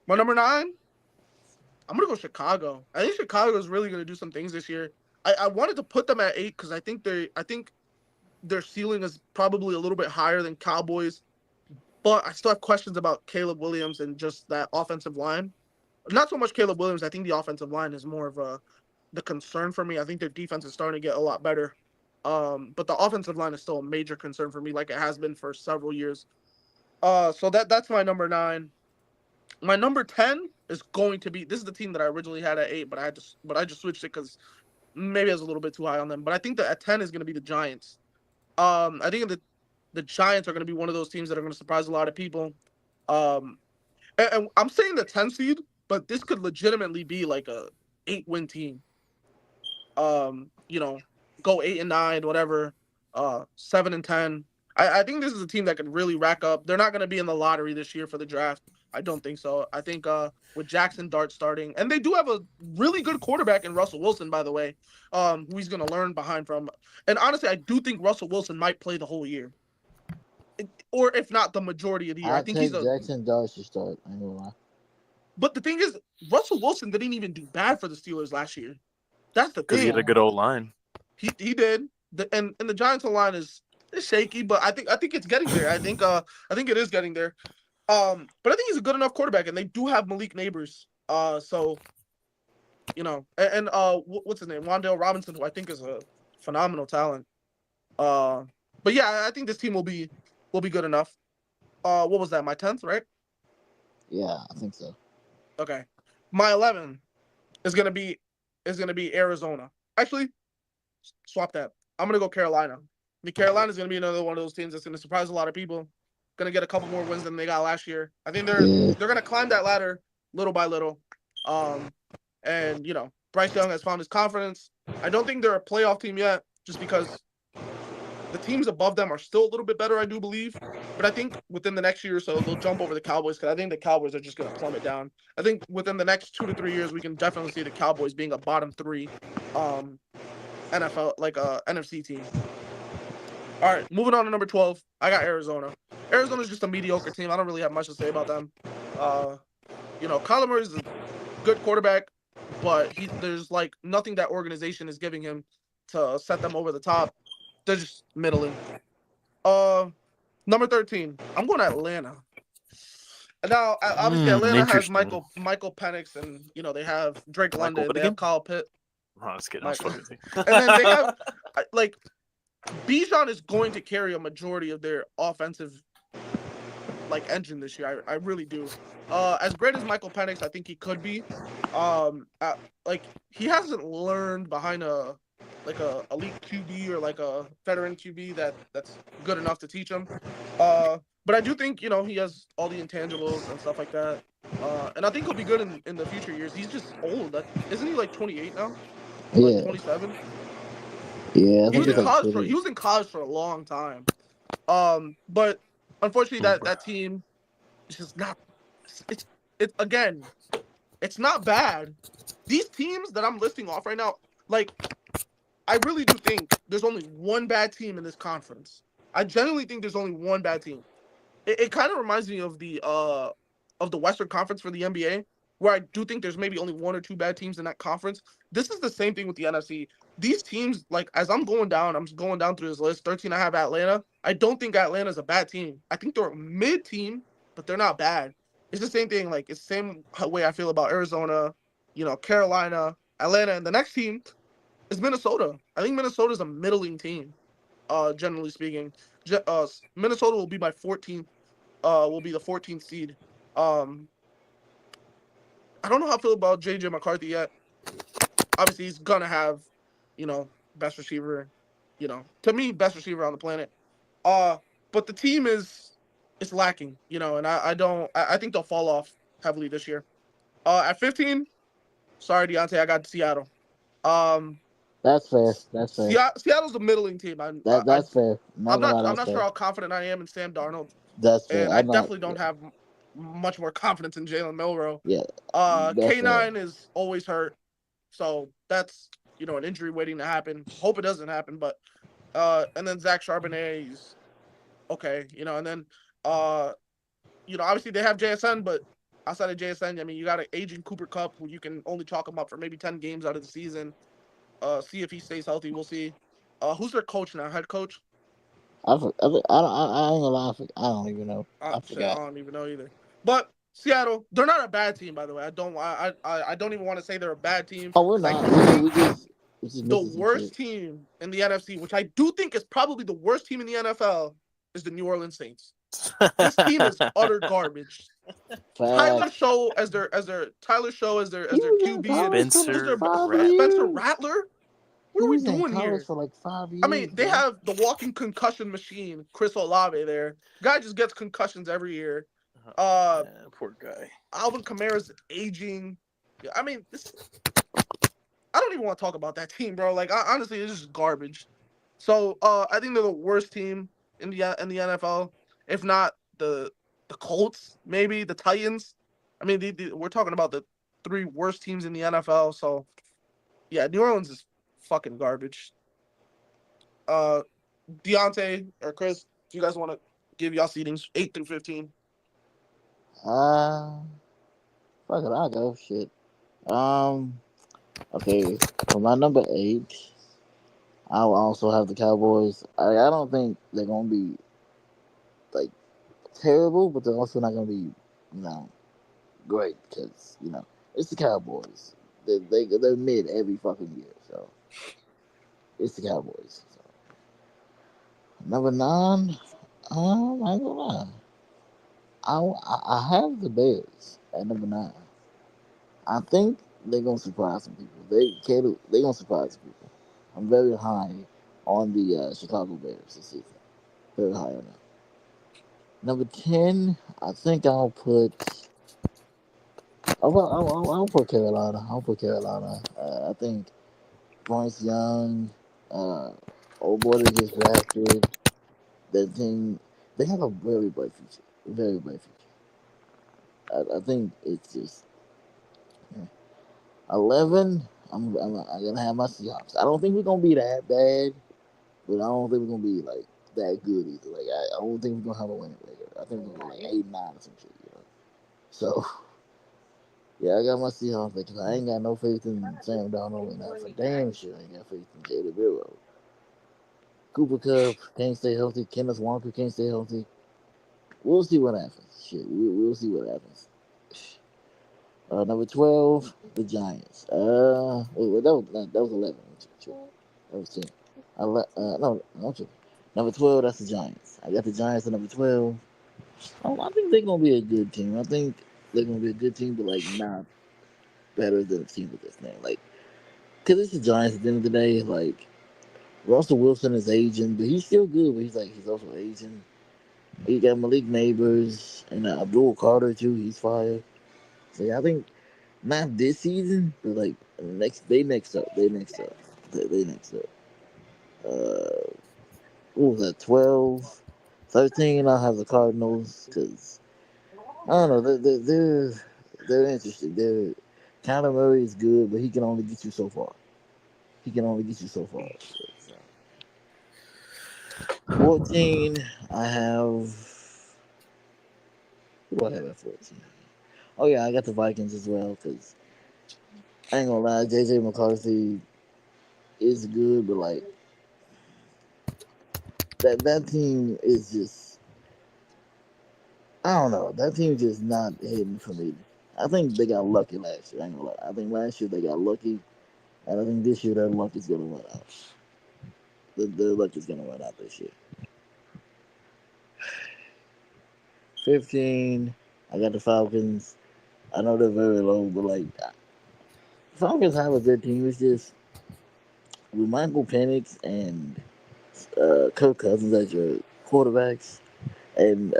My number 9, I'm gonna go Chicago. I think Chicago is really gonna do some things this year. I wanted to put them at 8 because I think their ceiling is probably a little bit higher than Cowboys, but I still have questions about Caleb Williams and just that offensive line. Not so much Caleb Williams. I think the offensive line is more of the concern for me. I think their defense is starting to get a lot better. But the offensive line is still a major concern for me, like it has been for several years. So that's my number 9. My number 10 is going to be, this is the team that I originally had at 8, but I just switched it because maybe I was a little bit too high on them. But I think that at 10 is going to be the Giants. I think the Giants are going to be one of those teams that are going to surprise a lot of people. Um, and I'm saying the 10 seed, but this could legitimately be like a 8-win team. You know, go 8-9, whatever. 7-10. I think this is a team that could really rack up. They're not going to be in the lottery this year for the draft. I don't think so. I think with Jackson Dart starting, and they do have a really good quarterback in Russell Wilson, by the way, who he's going to learn behind from. And honestly, I do think Russell Wilson might play the whole year, or if not the majority of the year. I I think he's take a. Jackson Dart to start. I ain't gonna lie. But the thing is, Russell Wilson didn't even do bad for the Steelers last year. That's the Because he had a thing. good old line. He did. And the Giants line is shaky, but I think it's getting there. I think it is getting there. But I think he's a good enough quarterback, and they do have Malik Neighbors. So and what's his name? Wan'Dale Robinson, who I think is a phenomenal talent. Uh, but yeah, I think this team will be good enough. What was that? My 10th, right? Yeah, I think so. Okay. My 11 is gonna be Arizona. Actually, swap that. I'm gonna go Carolina. Carolina is gonna be another one of those teams that's gonna surprise a lot of people. Gonna get a couple more wins than they got last year. I think Yeah, they're gonna climb that ladder little by little. And Bryce Young has found his confidence. I don't think they're a playoff team yet, just because the teams above them are still a little bit better, I do believe. But I think within the next year or so, they'll jump over the Cowboys, because I think the Cowboys are just going to plummet down. I think within the next 2 to 3 years, we can definitely see the Cowboys being a bottom 3 NFL, like NFC team. All right, moving on to number 12. I got Arizona. Arizona's just a mediocre team. I don't really have much to say about them. Kyler Murray's a good quarterback, but there's like nothing that organization is giving him to set them over the top. They're just middling. Number 13. I'm going to Atlanta. Now, obviously, Atlanta has Interesting. Michael Penix, and they have Drake Michael, London. what They have again? Kyle Pitt. Oh, I was kidding. I was fucking with you. And then they have like Bijan is going to carry a majority of their offensive engine this year. I really do. As great as Michael Penix, I think he could be. He hasn't learned behind a elite QB or like a veteran QB that's good enough to teach him. But I do think he has all the intangibles and stuff like that. And I think he'll be good in the future years. He's just old. Isn't he like 28 now? Or like yeah, 27? yeah. I He think was in it's like college 20. for a long time. But unfortunately that team is just not. It's again, it's not bad. These teams that I'm listing off right now, like, I really do think there's only one bad team in this conference. I genuinely think there's only one bad team. It kind of reminds me of the Western Conference for the NBA, where I do think there's maybe only one or two bad teams in that conference. This is the same thing with the NFC. These teams, like, as I'm going down through this list. 13, I have Atlanta. I don't think Atlanta's a bad team. I think they're a mid team, but they're not bad. It's the same thing. Like, it's the same way I feel about Arizona, Carolina, Atlanta, and the next team is Minnesota. I think Minnesota's a middling team, generally speaking. Minnesota will be my 14th. Will be the 14th seed. Um, I don't know how I feel about JJ McCarthy yet. Obviously, he's gonna have, best receiver. To me, best receiver on the planet. But the team is lacking. And I think they'll fall off heavily this year. At 15, Sorry, Deontay, I got Seattle. Um, That's fair. That's fair. Seattle's a middling team. That's fair. Not I'm gonna not lie, I'm that's not sure fair. how confident I am in Sam Darnold, That's fair. and I I'm not. definitely Yeah, don't have much more confidence in Jalen Milrow. yeah, that's fair. K9 is always hurt, so that's an injury waiting to happen. Hope it doesn't happen, but and then Zach Charbonnet is okay, and then uh, obviously they have JSN, but outside of JSN, I mean, you got an aging Cooper Cup who you can only chalk him up for maybe 10 games out of the season. See if he stays healthy. We'll see. Who's their coach now? Head coach? I ain't gonna lie. I don't even know. I Shit, I forgot. don't even know either. But Seattle, they're not a bad team, by the way. I don't even want to say they're a bad team Oh, we're because I not. think We just the missing some shit. worst team in the NFC, which I do think is probably the worst team in the NFL, is the New Orleans Saints. This team is utter garbage. Tyler Facts. Show as He their was in QB. college for like Who's Spencer their five Spencer Rattler. years. Rattler? What He are we was in doing college here? for like five I mean, years, they bro. have the walking concussion machine, Chris Olave there. Guy just gets concussions every year. Oh, Uh man, poor guy. Alvin Kamara's aging. Yeah, I mean, I don't even want to talk about that team, bro. Like, honestly, it's just garbage. So, I think they're the worst team in the NFL, if not the Colts, maybe the Titans. I mean, we're talking about the three worst teams in the NFL. So, yeah, New Orleans is fucking garbage. Uh, Deontay or Chris, if you guys want to give y'all seedings 8 through 15. Uh fuck it, I'll go. Shit. Um. Okay. For my number 8, I'll also have the Cowboys. I don't think they're gonna be like terrible, but they're also not gonna be great because it's the Cowboys. They're mid every fucking year, so it's the Cowboys. So. Number 9, I ain't gonna lie. I have the Bears at number 9. I think they're gonna surprise some people. They gonna surprise some people. I'm very high on the Chicago Bears this season. Very high on them. Number 10, I think I'll put. I'll put Carolina. I'll put Carolina. I think Bryce Young, uh, old boy that just drafted. That team, they have a very bright future. Very bright future. I think it's just 11. I'm gonna have my Seahawks. I don't think we're gonna be that bad, but I don't think we're gonna be like that good either. Like I don't think we're gonna have a winning record. I think we're gonna be like 8-9 or some shit. So yeah, I got my Seahawks because I ain't got no faith in Sam Donald, and I for damn sure I ain't got faith in Jada Burrow. Cooper Cup can't stay healthy. Kenneth Walker can't stay healthy. We'll see what happens. Shit, we'll see what happens. Number 12, the Giants. That was 11. That was 10. No, 2. Number 12, that's the Giants. I got the Giants at number 12. I think they're gonna be a good team. I think they're gonna be a good team, but like not better than a team with this name. Like, cause it's the Giants at the end of the day. Like Russell Wilson is aging, but he's still good. But he's also aging. You got Malik Neighbors and Abdul Carter too. He's fire. So yeah, I think not this season, but like next up. They next up. Uh, what was that? 12, 13. I'll have the Cardinals because I don't know. They're interesting. Kyler Murray is good, but he can only get you so far. He can only get you so far. So. 14. I have. Who do I have at 14? Oh yeah, I got the Vikings as well because I ain't gonna lie, JJ McCarthy is good, but like that team is just I don't know. That team just not hitting for me. I think they got lucky last year. I ain't gonna lie. I think last year they got lucky, and I think this year their luck is gonna run out. Their luck is gonna run out this year. 15. I got the Falcons. I know they're very low, but like Falcons have a good team. It's just with Michael Penix and Kirk Cousins as your quarterbacks, and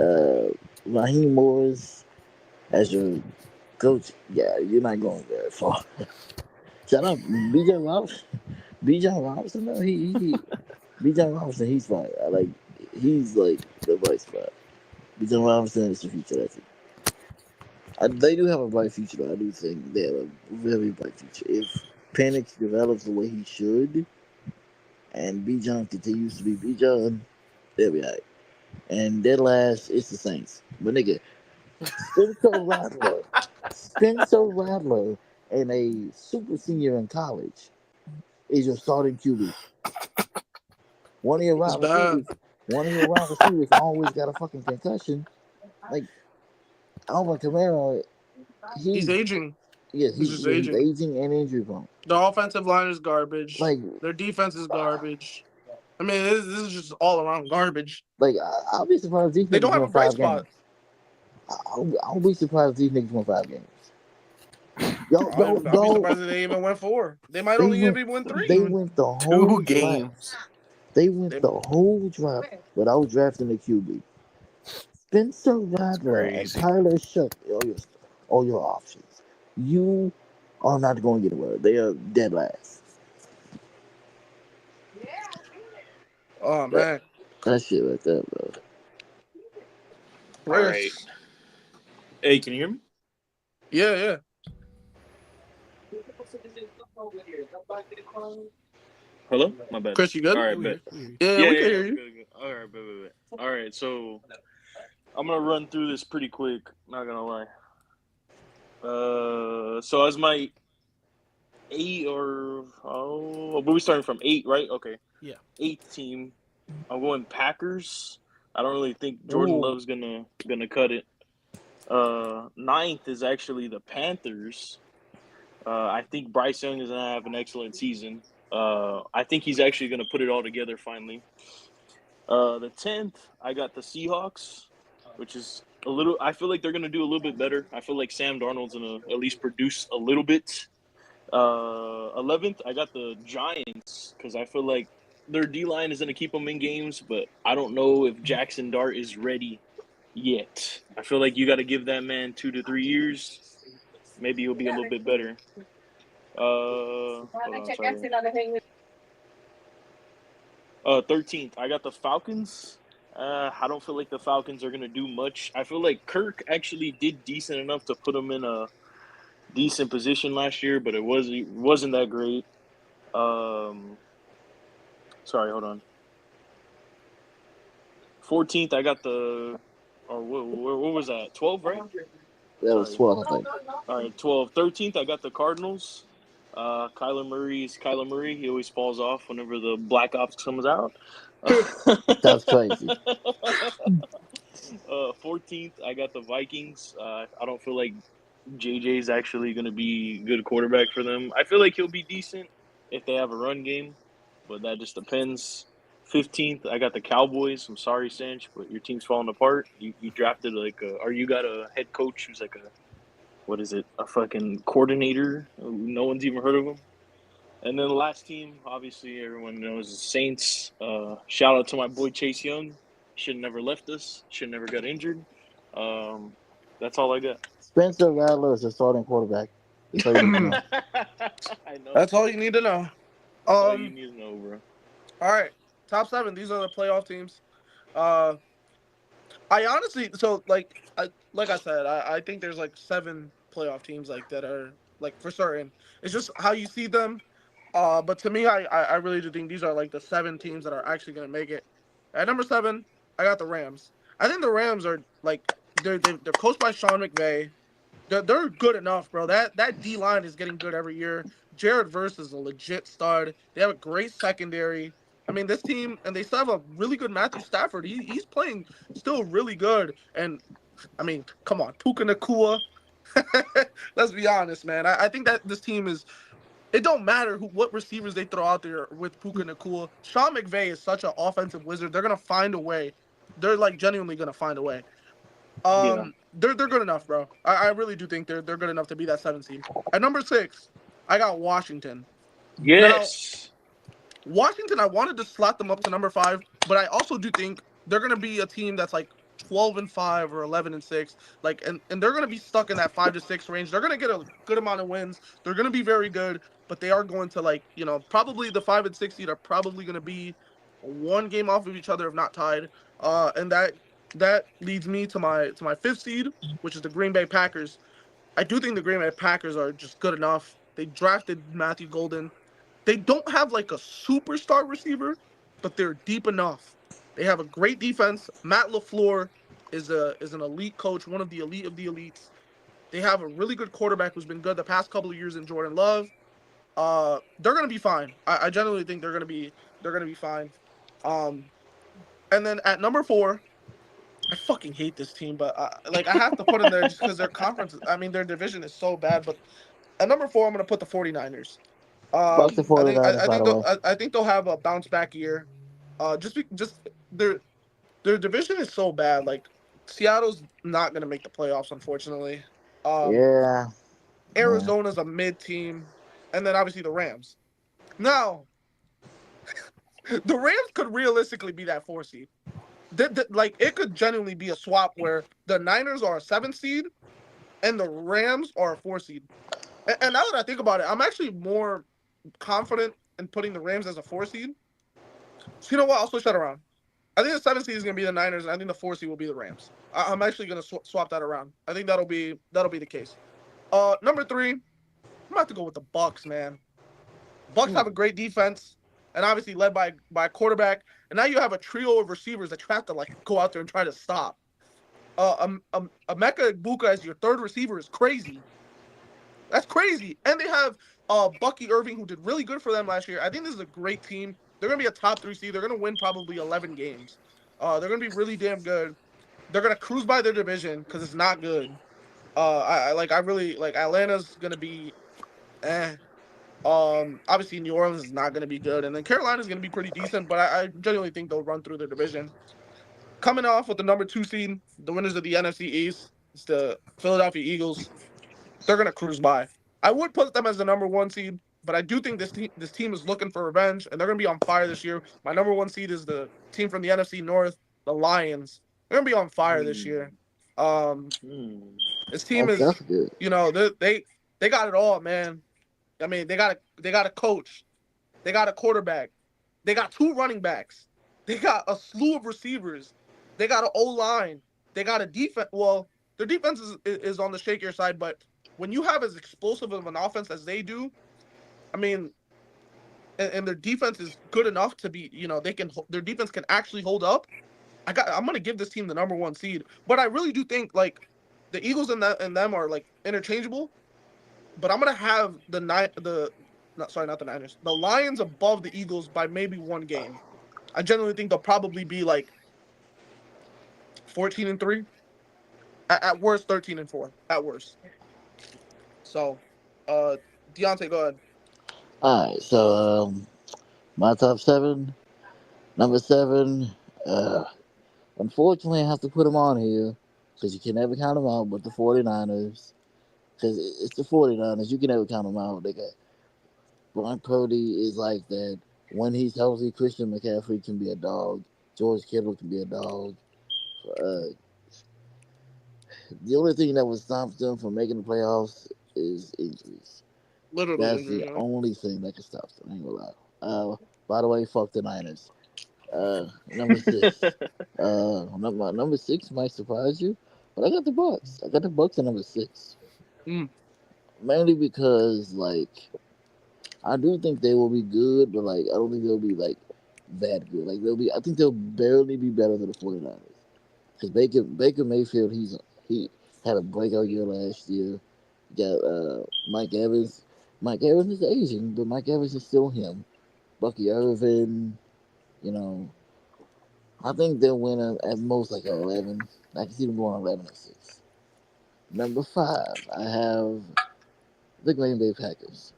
Raheem Morris as your Coach, yeah, you're not going very far. Shout out BJ Robinson. BJ Robinson, though, BJ Robinson, he's fine. He's like the bright spot. BJ Robinson is the future. That's it. They do have a bright future, though. I do think they have a very bright future. If Penix develops the way he should, and B. John continues to be B. John, they'll be alright. And dead last, it's the Saints. But nigga, Spencer Rattler, Spencer Rattler, and a super senior in college is your starting QB. One of your It's wide bad. receivers, one of your wide receivers always got a fucking concussion. Like Alvin Kamara, He's he's aging. yes, He's just he's aging. aging and injury prone. The offensive line is garbage. Like Their defense is garbage. I mean, this is just all around garbage. I'll be surprised if these They don't niggas have a won bright 5 games. spot. I'll be surprised if these niggas won 5 games. Yo, no, I'll be no, surprised if they even went 4. They might they only went, even win 3. they went the whole Two draft. games. They went They, the whole draft without drafting the QB. Spencer That's Rattler and crazy. Tyler Shuck, all your options. You are not going to get away. They are dead last. oh That man, that shit right there, bro. All right. Chris. Hey, can you hear me? Yeah, yeah. Hello? My bad. Chris, you All good? Yeah, right, we bet. hear. We hear you. Yeah, Yeah, we yeah, can yeah. hear I'm you. good. All right, bet. All right, so I'm gonna run through this pretty quick. Not gonna lie. So as my 8 but we starting from 8, right? Okay, Yeah. 8th team. I'm going Packers. I don't really think Jordan Ooh. Love's gonna cut it. Ninth is actually the Panthers. I think Bryce Young is gonna have an excellent season. I think he's actually gonna put it all together finally. The 10th, I got the Seahawks, which is a little. I feel like they're gonna do a little bit better. I feel like Sam Darnold's gonna at least produce a little bit. 11th, I got the Giants because I feel like their D line is gonna keep them in games, but I don't know if Jackson Dart is ready yet. I feel like you got to give that man 2 to 3 years. Maybe he'll be a little bit better. Hold on, sorry. 13th, I got the Falcons. I don't feel like the Falcons are gonna do much. I feel like Kirk actually did decent enough to put them in a decent position last year, but it wasn't that great. Um, sorry, hold on. 14th, I got the. Or what was that? 12, right? That was Sorry. 12, I think. All right, 12. 13th, I got the Cardinals. Kyler Murray's Kyler Murray. He always falls off whenever the Black Ops comes out. That's crazy. 14th, I got the Vikings. I don't feel like JJ is actually going to be a good quarterback for them. I feel like he'll be decent if they have a run game, but that just depends. 15th, I got the Cowboys. I'm sorry, Sanch, but your team's falling apart. You drafted or you got a head coach who's like what is it, a fucking coordinator. No one's even heard of him. And then the last team, obviously, everyone knows is Saints. Shout out to my boy Chase Young. Should have never left us. Should never got injured. Um, that's all I got. Spencer Rattler is the starting quarterback. That's all you need to know. I know. That's all you need to know. That's all you Um. need to know, bro. All right. Top 7. These are the playoff teams. Uh. I honestly, so like I said, I think there's like 7 playoff teams like that are like for certain. It's just how you see them. But to me, I really do think these are like the 7 teams that are actually gonna make it. At number 7, I got the Rams. I think the Rams are like they're coached by Sean McVay. They're good enough, bro. That D line is getting good every year. Jared Verse is a legit stud. They have a great secondary. I mean, this team, and they still have a really good Matthew Stafford. He's playing still really good. And I mean, come on, Puka Nakua. Let's be honest, man. I think that this team is. It don't matter what receivers they throw out there with Puka Nakua. Sean McVay is such an offensive wizard. They're gonna find a way. They're like genuinely gonna find a way. Yeah. They're good enough, bro. I really do think they're good enough to be that 7 seed. At number 6, I got Washington. Now, Yes. Washington, I wanted to slot them up to number 5, but I also do think they're gonna be a team that's like 12-5 or 11-6. Like, and they're gonna be stuck in that 5-6 range. They're gonna get a good amount of wins. They're gonna be very good, but they are going to, like, probably the 5-6 seed are probably gonna be one game off of each other if not tied. And that leads me to my fifth seed, which is the Green Bay Packers. I do think the Green Bay Packers are just good enough. They drafted Matthew Golden. They don't have like a superstar receiver, but they're deep enough. They have a great defense. Matt LaFleur is an elite coach, one of the elites. They have a really good quarterback who's been good the past couple of years in Jordan Love. They're gonna be fine. I genuinely think they're gonna be fine. Um, and then at number four, I fucking hate this team, but like I have to put in there just because their conference. I mean, their division is so bad. But at number four, I'm gonna put the 49ers. Fuck the I think 49ers, I by think the they'll way. I think they'll have a bounce back year. Just their division is so bad. Like Seattle's not gonna make the playoffs, unfortunately. Um, Yeah, yeah. Arizona's a mid team, and then obviously the Rams. Now the Rams could realistically be that four seed. Like it could genuinely be a swap where the Niners are a seven seed and the Rams are a four seed. And now that I think about it, I'm actually more confident in putting the Rams as a four seed. So you know what? I'll switch that around. I think the seven seed is going to be the Niners, and I think the four seed will be the Rams. I'm actually going to swap that around. I think that'll be the case. Number three, I'm gonna have to go with the Bucks, man. Bucks Hmm. have a great defense, and obviously led by a quarterback. And now you have a trio of receivers that you have to like go out there and try to stop. Emeka Egbuka as your third receiver is crazy. That's crazy. And they have Bucky Irving, who did really good for them last year. I think this is a great team. They're gonna be a top three seed. They're gonna win probably 11 games. They're gonna be really damn good. They're gonna cruise by their division because it's not good. I really like Atlanta's gonna be eh. Obviously New Orleans is not gonna be good, and then Carolina's gonna be pretty decent. But I genuinely think they'll run through their division. Coming off with the number two seed, the winners of the NFC East, it's the Philadelphia Eagles. They're gonna cruise by. I would put them as the number one seed, but I do think this team is looking for revenge, and they're gonna be on fire this year. My number one seed is the team from the NFC North, the Lions. They're gonna be on fire this Hmm. year. Um, Hmm. this team Okay, is, that's good. they got it all, man. I mean, they got a coach, they got a quarterback, they got two running backs, they got a slew of receivers, they got an O line, they got a defense. Well, their defense is on the shakier side, but when you have as explosive of an offense as they do, I mean, and their defense is good enough to be, their defense can actually hold up. I'm gonna give this team the number one seed, but I really do think like the Eagles and them are like interchangeable. But I'm gonna have not sorry, not the Niners, the Lions above the Eagles by maybe one game. I genuinely think they'll probably be like 14-3, at worst 13-4, at worst. So, uh, Deontay, go ahead. Alright, so my top seven. Number seven, uh, unfortunately, I have to put them on here because you can never count them out. But the 49ers, because it's the 49ers, you can never count them out. They got Brock Purdy is like that. When he's healthy, Christian McCaffrey can be a dog. George Kittle can be a dog. Uh, the only thing that would stop them from making the playoffs is injuries. Literally That's the injuries, man. only thing that can stop them. I ain't gonna lie. By the way, fuck the Niners. Number six. Number six might surprise you, but I got the Bucks. I got the Bucks at number six, Mm. mainly because like I do think they will be good, but like I don't think they'll be like that good. Like they'll be. I think they'll barely be better than the 49ers. Because Baker Mayfield, he had a breakout year last year. You got Mike Evans. Mike Evans is Asian, but Mike Evans is still him. Bucky Irvin, you know, I think they'll win at most like 11. I can see them going 11-6. Number five, I have the Green Bay Packers.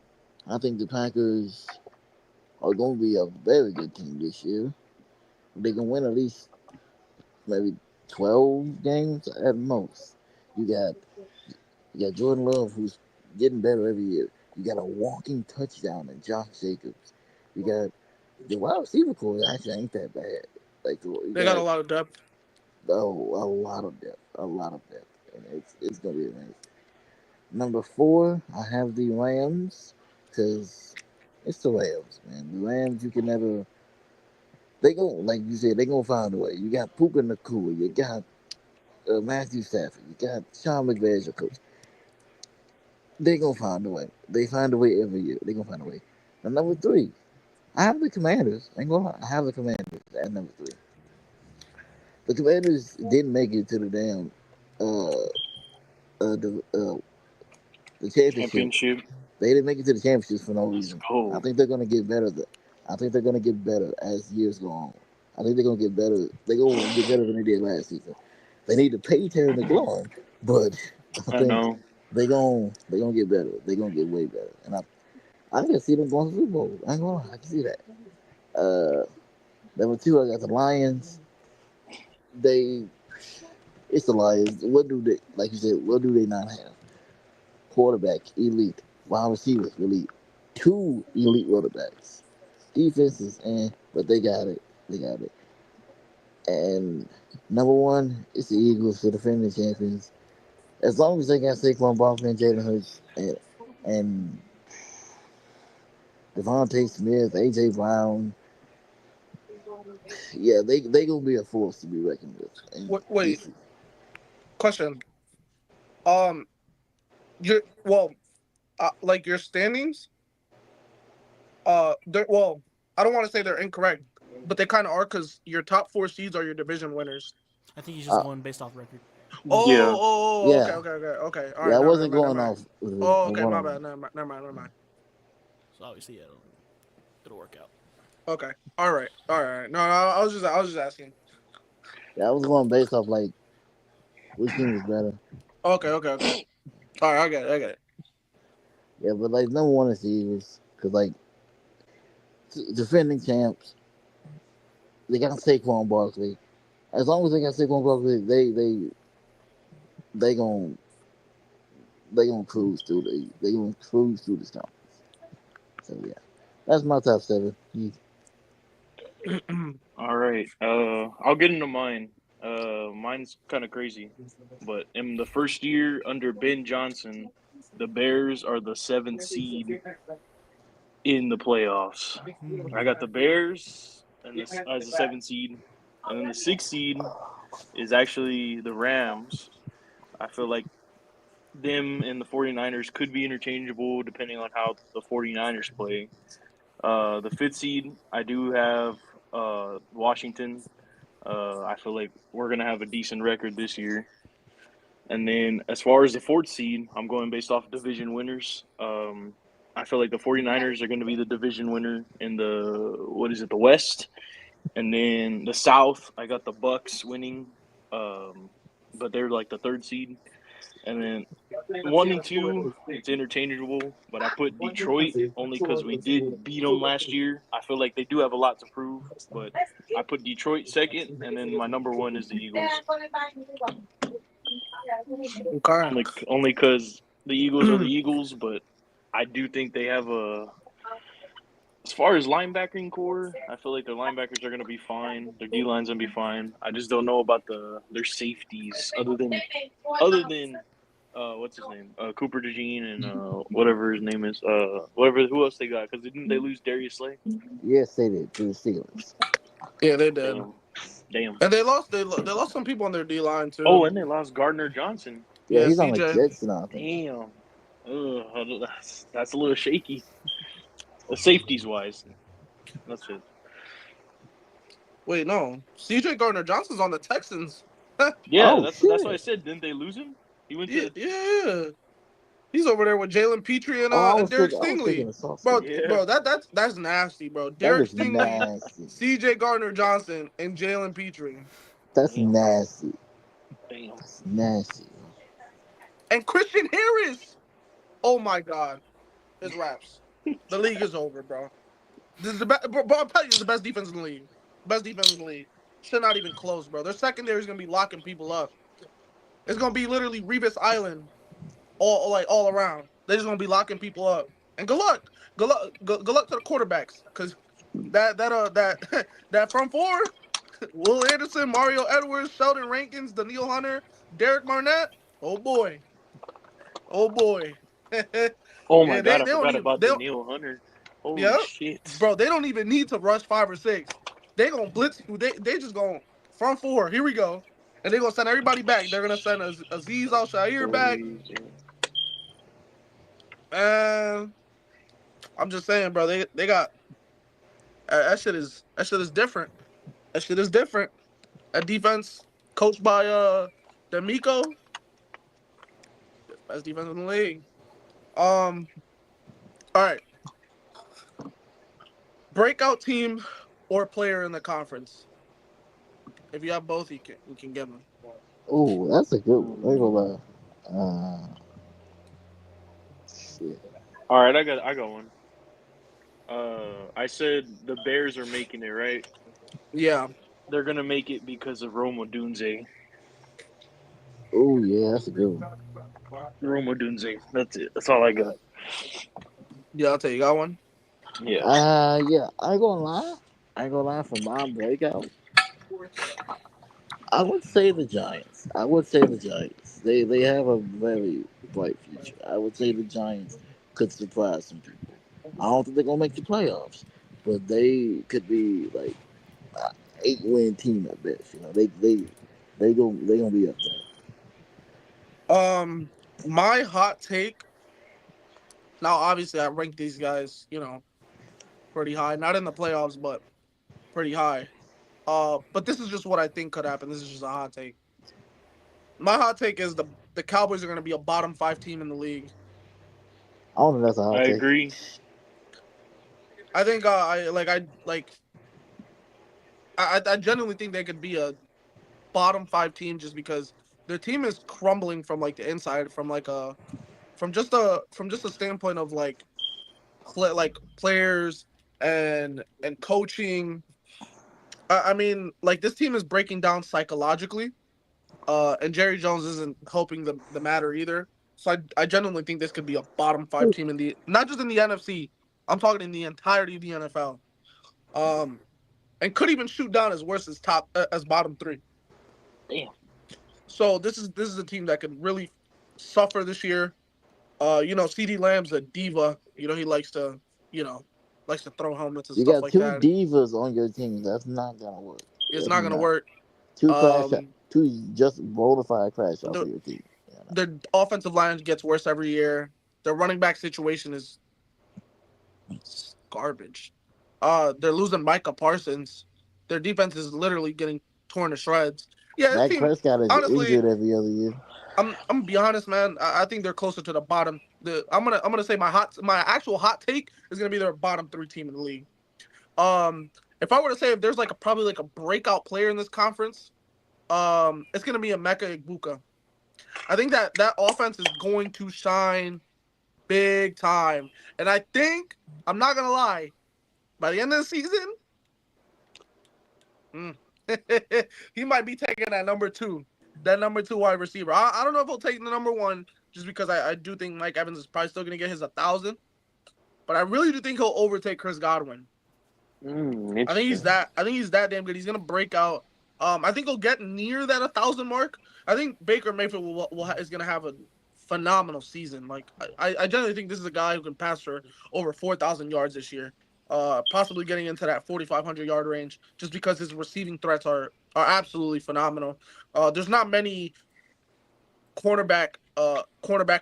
I think the Packers are going to be a very good team this year. They can win at least maybe 12 games at most. You got you got Jordan Love, who's getting better every year. You got a walking touchdown in Josh Jacobs. You got the wide receiver core actually ain't that bad. Like you They got a got lot of depth. Oh, a lot of depth, and it's gonna be amazing. Number four, I have the Rams because it's the Rams, man. The Rams, you can never. They go like you said, they gonna find a way. You got Puka Nakua, you got Matthew Stafford, you got Sean McVay as your coach. They gonna find a way. They find a way every year. They gonna find a way. And number three, I have the Commanders. I ain't gonna lie, I have the Commanders at number three. The Commanders didn't make it to the damn uh uh the uh the championship. Championship. They didn't make it to the championships for no Let's reason. I go. think they're gonna get better. I think they're gonna get better as years go on. I think they're gonna get better. They're gonna get better than they did last season. They need to pay Terry McLaurin, but I I think know. they gonna get better. They're gonna get way better. And I can see them going to the Super Bowl. I ain't gonna lie, I can see that. Uh, Number two, I got the Lions. They It's the Lions. What do they like you said? What do they not have? Quarterback elite, wide receivers elite, two elite quarterbacks. Defenses, but they got it. They got it. And number one, it's the Eagles, the defending champions. As long as they got Saquon Barkley and Jalen Hurts and Devontae Smith, AJ Brown, yeah, they gonna be a force to be reckoned with. And Wait, this, question. Um, your well, like your standings. Well, I don't want to say they're incorrect, but they kind of are because your top four seeds are your division winners. I think he's just uh, going based off record. Oh, Yeah. okay, yeah, okay, okay, okay. All yeah, right, I never wasn't mind, never going mind. off Oh, on okay, one my of bad. them. Never mind. So obviously, yeah, it'll work out. Okay, all right. No, I was just asking. Yeah, I was going based off like which team was better. Okay. All right, I get it. Yeah, but like number one is the Eagles because like defending champs, they got Saquon Barkley. As long as they got Saquon Barkley, they gon' they gonna cruise through this conference. So yeah, that's my top seven. All right. I'll get into mine. Mine's kind of crazy, but in the first year under Ben Johnson, the Bears are the seventh seed in the playoffs. I got the Bears and this as the seventh seed, and then the sixth seed is actually the Rams. I feel like them and the 49ers could be interchangeable depending on how the 49ers play. The fifth seed, I do have Washington. I feel like we're gonna have a decent record this year. And then as far as the fourth seed, I'm going based off division winners. I feel like the 49ers are going to be the division winner in the what is it, the West, and then the South. I got the Bucks winning, but they're like the third seed. And then one and two, it's interchangeable. But I put Detroit only because we did beat them last year. I feel like they do have a lot to prove, but I put Detroit second, and then my number one is the Eagles. Okay. Only because the Eagles are the Eagles, but I do think they have a. As far as linebacking core, I feel like their linebackers are going to be fine. Their D line's going to be fine. I just don't know about their safeties, other than what's his name, Cooper DeJean and whatever his name is, whatever who else they got because didn't they lose Darius Slay? Yes, they did to the Steelers. Yeah, they did, Damn, damn. and they lost some people on their D line Oh, too. and they lost Gardner Johnson. Yeah, Yeah, he's on the CJ. Jets now. I think. Damn. Ugh, that's a little shaky. Safeties wise, that's it. Wait, no, CJ Gardner Johnson's on the Texans. Yeah, Oh that's why I shit! said. Didn't they lose him? He went Yeah, to yeah. He's over there with Jalen Petrie Oh, and Derek I was thinking Stingley. of Sauce Bro, Gardner. yeah. that's nasty, bro. That Derek is Stingley, nasty. CJ Gardner Johnson, and Jalen Petrie. That's Damn, nasty. damn. That's nasty. And Christian Harris. Oh my god. It's raps. The league is over, bro. This is the best, bro, I'm telling you, it's the best defense in the league. Best defense in the league. Should not even close, bro. Their secondary is gonna be locking people up. It's gonna be literally Revis Island all around. They're just gonna be locking people up. And good luck to the quarterbacks, cause that that front four. Will Anderson, Mario Edwards, Sheldon Rankins, Daniil Hunter, Derek Barnett. Oh boy, oh boy. Oh my Yeah, god, they I don't forgot even about they the don't, Neil Hunter. Holy yeah, shit. bro. They don't even need to rush 5 or 6. They gonna blitz you. They just gonna front four. Here we go, and they gonna send everybody back. They're gonna send Aziz Al Shair back, Holy shit. and I'm just saying, bro. They got that shit is different. That shit is different. That defense, coached by D'Amico, best defense in the league. Um, all right, breakout team or player in the conference. If you have both, you can get them. Oh, that's a good one. Ain't gonna lie. Shit. All right, I got one. I said the Bears are making it right. Yeah, They're gonna make it because of Roma Dunze. Oh yeah, that's a good one. Roma Dunze. That's it. That's all I got. yeah. I'll tell you, got one. Yeah. Yeah, I ain't gonna lie. I ain't gonna lie. For my breakout, I would say the Giants. I would say the Giants. They have a very bright future. I would say the Giants could surprise some people. I don't think they're gonna make the playoffs, but they could be like 8-win team at best. You know, they gonna be up there. My hot take. Now, obviously, I rank these guys, pretty high. Not in the playoffs, but pretty high. But this is just what I think could happen. This is just a hot take. My hot take is the Cowboys are going to be a bottom five team in the league. I don't think that's a hot I take. agree. I think I genuinely think they could be a bottom five team just because their team is crumbling from like the inside, from just a standpoint of like players and coaching. I mean, like this team is breaking down psychologically, and Jerry Jones isn't helping the matter either. So I genuinely think this could be a bottom five team in the not just in the NFC. I'm talking in the entirety of the NFL. Um, and could even shoot down as worse as as bottom three. Damn. So this is a team that could really suffer this year. CD Lamb's a diva. He you know, likes to throw helmets and You stuff got like two that. divas on your team. That's not gonna work. It's That's not gonna not. work. Two crash out. Um, Two just bona fide crash out the for your team. Yeah, no. the offensive line gets worse every year. The running back situation is garbage. They're losing Micah Parsons. Their defense is literally getting torn to shreds. Yeah, this Dak team, Prescott is honestly, injured every other year. I'm gonna be honest, man. I think they're closer to the bottom. I'm gonna say my actual hot take is gonna be their bottom three team in the league. Um, if I were to say if there's probably like a breakout player in this conference, it's gonna be a Mecca Ibuka. I think that offense is going to shine big time, and I think I'm not gonna lie. By the end of the season, mm, he might be taking that number two wide receiver. I don't know if he'll take the number one just because I do think Mike Evans is probably still going to get his 1,000, but I really do think he'll overtake Chris Godwin. I think he's Interesting. that. I think he's that damn good. He's going to break out. I think he'll get near that 1,000 mark. I think Baker Mayfield is going to have a phenomenal season. Like I generally think this is a guy who can pass for over 4,000 yards this year. Possibly getting into that 4,500 yard range just because his receiving threats are absolutely phenomenal. There's not many cornerback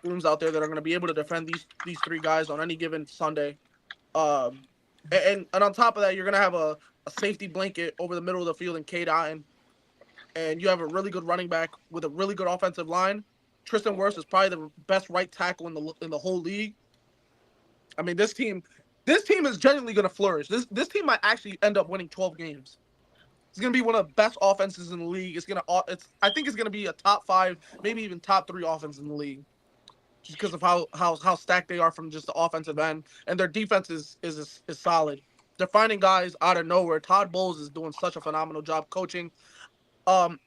rooms out there that are going to be able to defend these three guys on any given Sunday. Um, and on top of that, you're going to have a safety blanket over the middle of the field in Cade Otton, and you have a really good running back with a really good offensive line. Tristan Wirfs is probably the best right tackle in the whole league. I mean, this team is genuinely going to flourish. This team might actually end up winning 12 games. It's going to be one of the best offenses in the league. I think it's going to be a top five, maybe even top three offense in the league, just because of how stacked they are from just the offensive end, and their defense is solid. They're finding guys out of nowhere. Todd Bowles is doing such a phenomenal job coaching.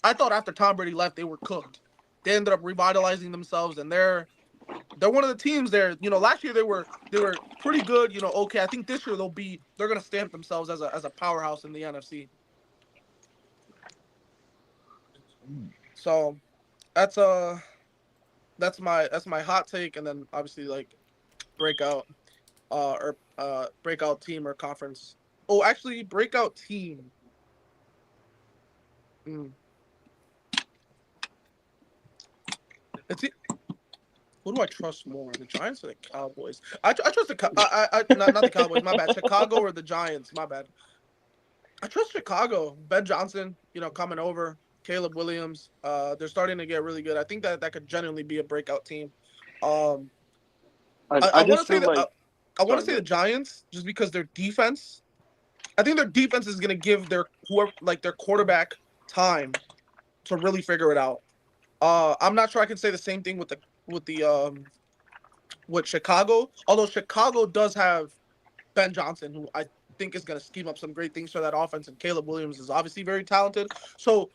I thought after Tom Brady left, they were cooked. They ended up revitalizing themselves, and they're one of the teams there. Last year they were pretty good. Okay, I think this year they're gonna stamp themselves as a powerhouse in the NFC. Mm. So that's that's my hot take, and then obviously like breakout or breakout team or conference. Oh, actually, breakout team. Mm. It's who do I trust more, the Giants or the Cowboys? I trust the not the Cowboys. My bad. Chicago or the Giants. My bad. I trust Chicago. Ben Johnson, coming over. Caleb Williams. They're starting to get really good. I think that could genuinely be a breakout team. Um, I I want to just say feel that like I want to sorry, say go the ahead. Giants just because their defense. I think their defense is going to give their their quarterback time to really figure it out. I'm not sure I can say the same thing with with Chicago. Although Chicago does have Ben Johnson, who I think is going to scheme up some great things for that offense, and Caleb Williams is obviously very talented. So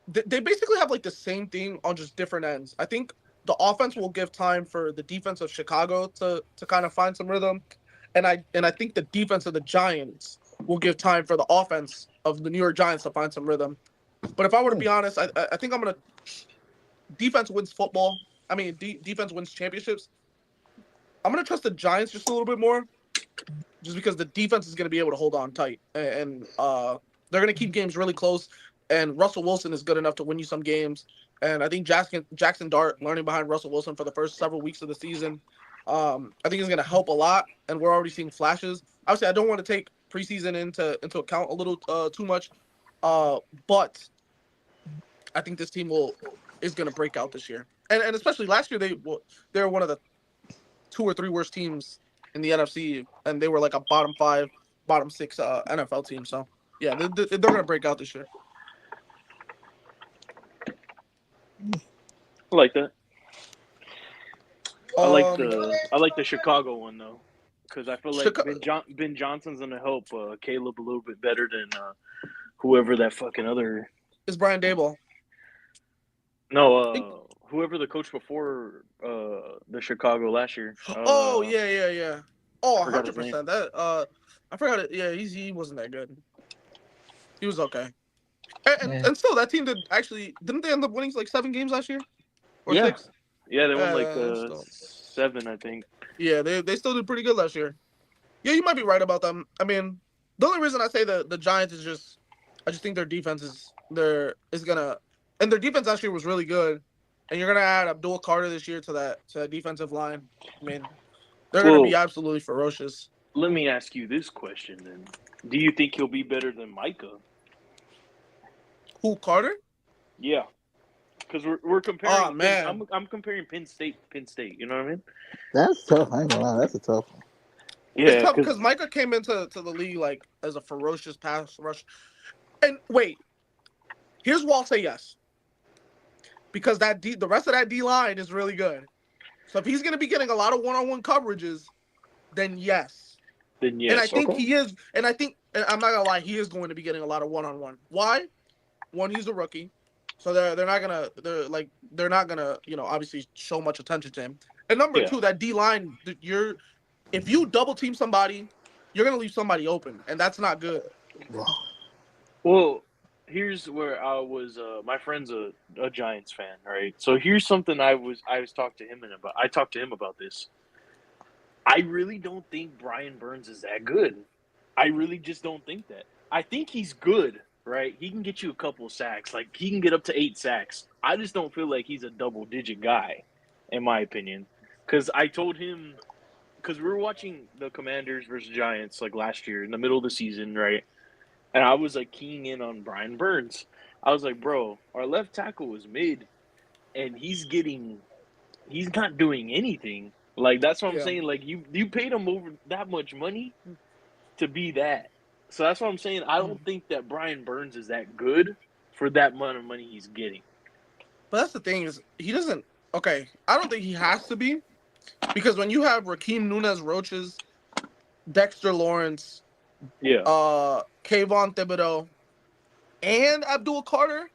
they basically have like the same thing on just different ends. I think the offense will give time for the defense of Chicago to kind of find some rhythm, and I think the defense of the Giants will give time for the offense of the New York Giants to find some rhythm. But if I were to be honest, I think I'm gonna defense wins football. I mean, defense wins championships. I'm gonna trust the Giants just a little bit more, just because the defense is gonna be able to hold on tight, and they're gonna keep games really close. And Russell Wilson is good enough to win you some games. And I think Jackson Dart learning behind Russell Wilson for the first several weeks of the season, I think is gonna help a lot. And we're already seeing flashes. Obviously, I don't want to take preseason into account a little too much, uh, but I think this team is gonna break out this year. And especially last year they were one of the two or three worst teams in the NFC, and they were like a bottom five, bottom six NFL team. So yeah, they're gonna break out this year. I like that. Um, I like the Chicago one though, because I feel like Chicago Ben Johnson's gonna help Caleb a little bit better than whoever that fucking other is Brian Dable. no I think, whoever the coach before the Chicago last year. oh yeah. Oh, I one forgot hundred his name. percent. That I forgot it. Yeah, he wasn't that good. He was okay. And, and Yeah. and still, that team didn't they end up winning like 7 games last year or Yeah, 6? yeah, they won like Still, 7, I think. yeah, they still did pretty good last year. Yeah, you might be right about them. I mean, the only reason I say the Giants is just I just think their defense is gonna and their defense actually was really good. And you're gonna add Abdul Carter this year to that defensive line. I mean, they're gonna be Well, absolutely ferocious. let me ask you this question then: do you think he'll be better than Micah? Who Carter? Yeah, because we're Oh comparing Penn. man, I'm comparing Penn State. You know what I mean? That's tough. I ain't gonna lie. That's a tough one. it's Yeah, tough because because Micah came into the league like as a ferocious pass rush. And wait, here's why I'll say yes because the rest of that D line is really good. So if he's gonna be getting a lot of one-on-one coverages, then yes. then And I yes, think okay. he is. And I think, and I'm not gonna lie, he is going to be getting a lot of one-on-one. Why? One, he's a rookie, so they're not gonna obviously show much attention to him. And number Yeah. two, that D line, if you double team somebody, you're gonna leave somebody open, and that's not good. Wow. Well, here's where I was. My friend's a Giants fan, right? So here's something I was talking to him about. I talked to him about this. I really don't think Brian Burns is that good. I really just don't think that. I think he's good, right? He can get you a couple sacks. Like he can get up to 8 sacks. I just don't feel like he's a double digit guy, in my opinion. Because I told him because we were watching the Commanders versus Giants like last year in the middle of the season, right? And I was like keying in on Brian Burns. I was like, bro, our left tackle is mid, and he's not doing anything. Like that's what I'm Yeah, saying. Like you paid him over that much money to be that. So that's what I'm saying. I don't think that Brian Burns is that good for that amount of money he's getting. but that's the thing is he doesn't. Okay, I don't think he has to be because when you have Raheem Nunez Roaches, Dexter Lawrence, Yeah. Kayvon Thibodeau, and Abdul Carter,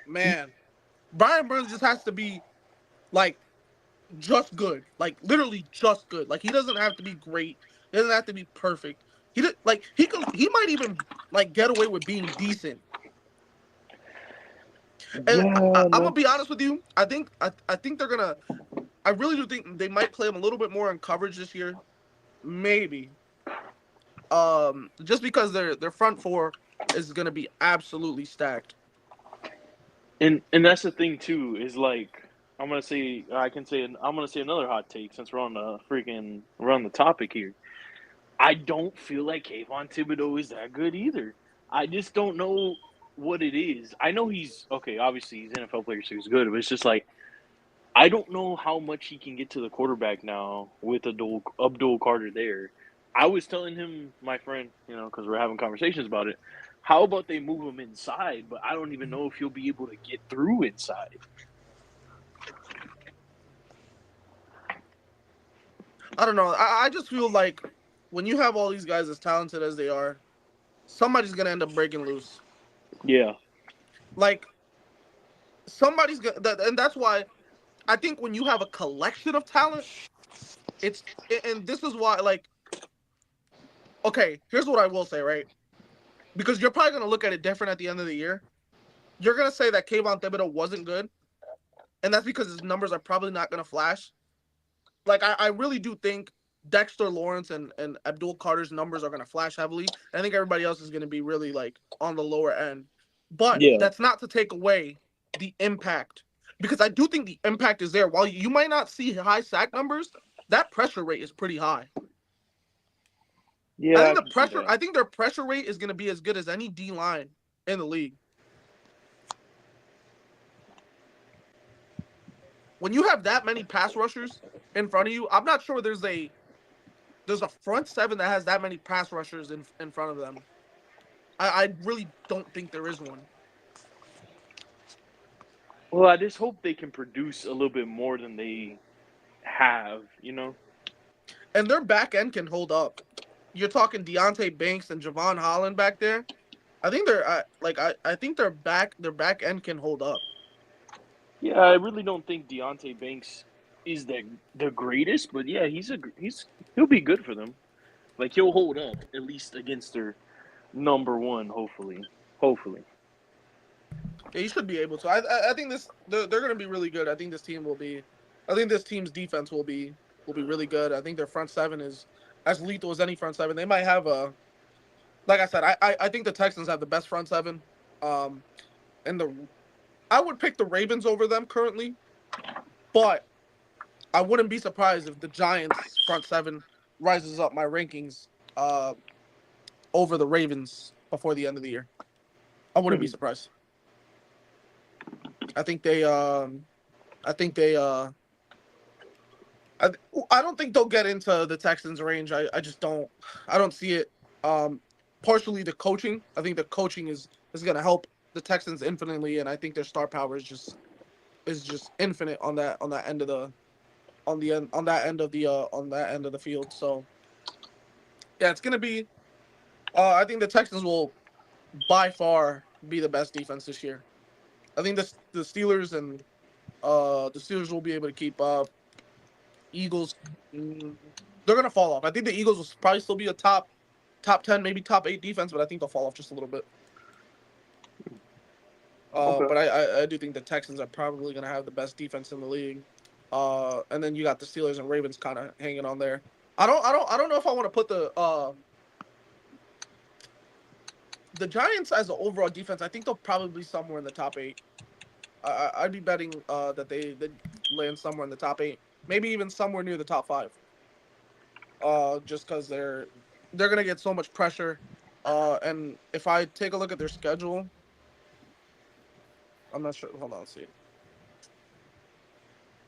man, Brian Burns just has to be like just good, like literally just good. Like he doesn't have to be great. He doesn't have to be perfect. He might even like get away with being decent. And Yeah, I'm gonna no. be honest with you. I think they're gonna. I really do think they might play him a little bit more in coverage this year. Maybe. Just because their front four is gonna be absolutely stacked. And that's the thing too is like I'm gonna say another hot take since we're on the topic here. I don't feel like Kayvon Thibodeau is that good either. I just don't know what it is. I know he's okay. Obviously, he's an NFL player, so he's good. But it's just like I don't know how much he can get to the quarterback now with Abdul Carter there. I was telling him, my friend, because we're having conversations about it. How about they move him inside? But I don't even know if he'll be able to get through inside. I don't know. I just feel like when you have all these guys as talented as they are, somebody's gonna end up breaking loose. Yeah, Like somebody's gonna, and that's why I think when you have a collection of talent, it's and this is why like okay, here's what I will say, right? Because you're probably gonna look at it different at the end of the year. You're gonna say that Kayvon Thibodeau wasn't good, and that's because his numbers are probably not gonna flash. Like I really do think Dexter Lawrence and Abdul Carter's numbers are gonna flash heavily. I think everybody else is gonna be really like on the lower end. But yeah, that's not to take away the impact. Because I do think the impact is there. While you might not see high sack numbers, that pressure rate is pretty high. yeah. I can see that. I think their pressure rate is gonna be as good as any D line in the league. When you have that many pass rushers in front of you, I'm not sure there's a front seven that has that many pass rushers in front of them. I really don't think there is one. Well, I just hope they can produce a little bit more than they have. And their back end can hold up. You're talking Deontay Banks and Javon Holland back there. I think they're I think their back end can hold up. Yeah, I really don't think Deontay Banks is the greatest, but yeah, he'll be good for them. Like he'll hold up at least against their number one. Hopefully. Yeah, you should be able to. I think they're going to be really good. I think this team will be. I think this team's defense will be really good. I think their front seven is as lethal as any front seven. They might have a like I said. I think the Texans have the best front seven. Um, and the I would pick the Ravens over them currently, but I wouldn't be surprised if the Giants front seven rises up my rankings over the Ravens before the end of the year. I wouldn't be surprised. I think they I think they I, I don't think they'll get into the Texans range. I just I don't see it. Um Partially the coaching. I think the coaching is gonna help the Texans infinitely, and I think their star power is just infinite on that end of the on that end of the on that end of the field. So yeah, it's gonna be I think the Texans will by far be the best defense this year. I think the Steelers and the Steelers will be able to keep up. Eagles, mm, they're gonna fall off. I think the Eagles will probably still be a top 10, maybe top 8 defense, but I think they'll fall off just a little bit. Okay. But I do think the Texans are probably gonna have the best defense in the league. And then you got the Steelers and Ravens kind of hanging on there. I don't know if I want to put the Giants as an overall defense. I think they'll probably be somewhere in the top 8. I'd be betting that they land somewhere in the top 8, maybe even somewhere near the top 5. Just because they're gonna get so much pressure. And if I take a look at their schedule, I'm not sure. Hold on, let's see.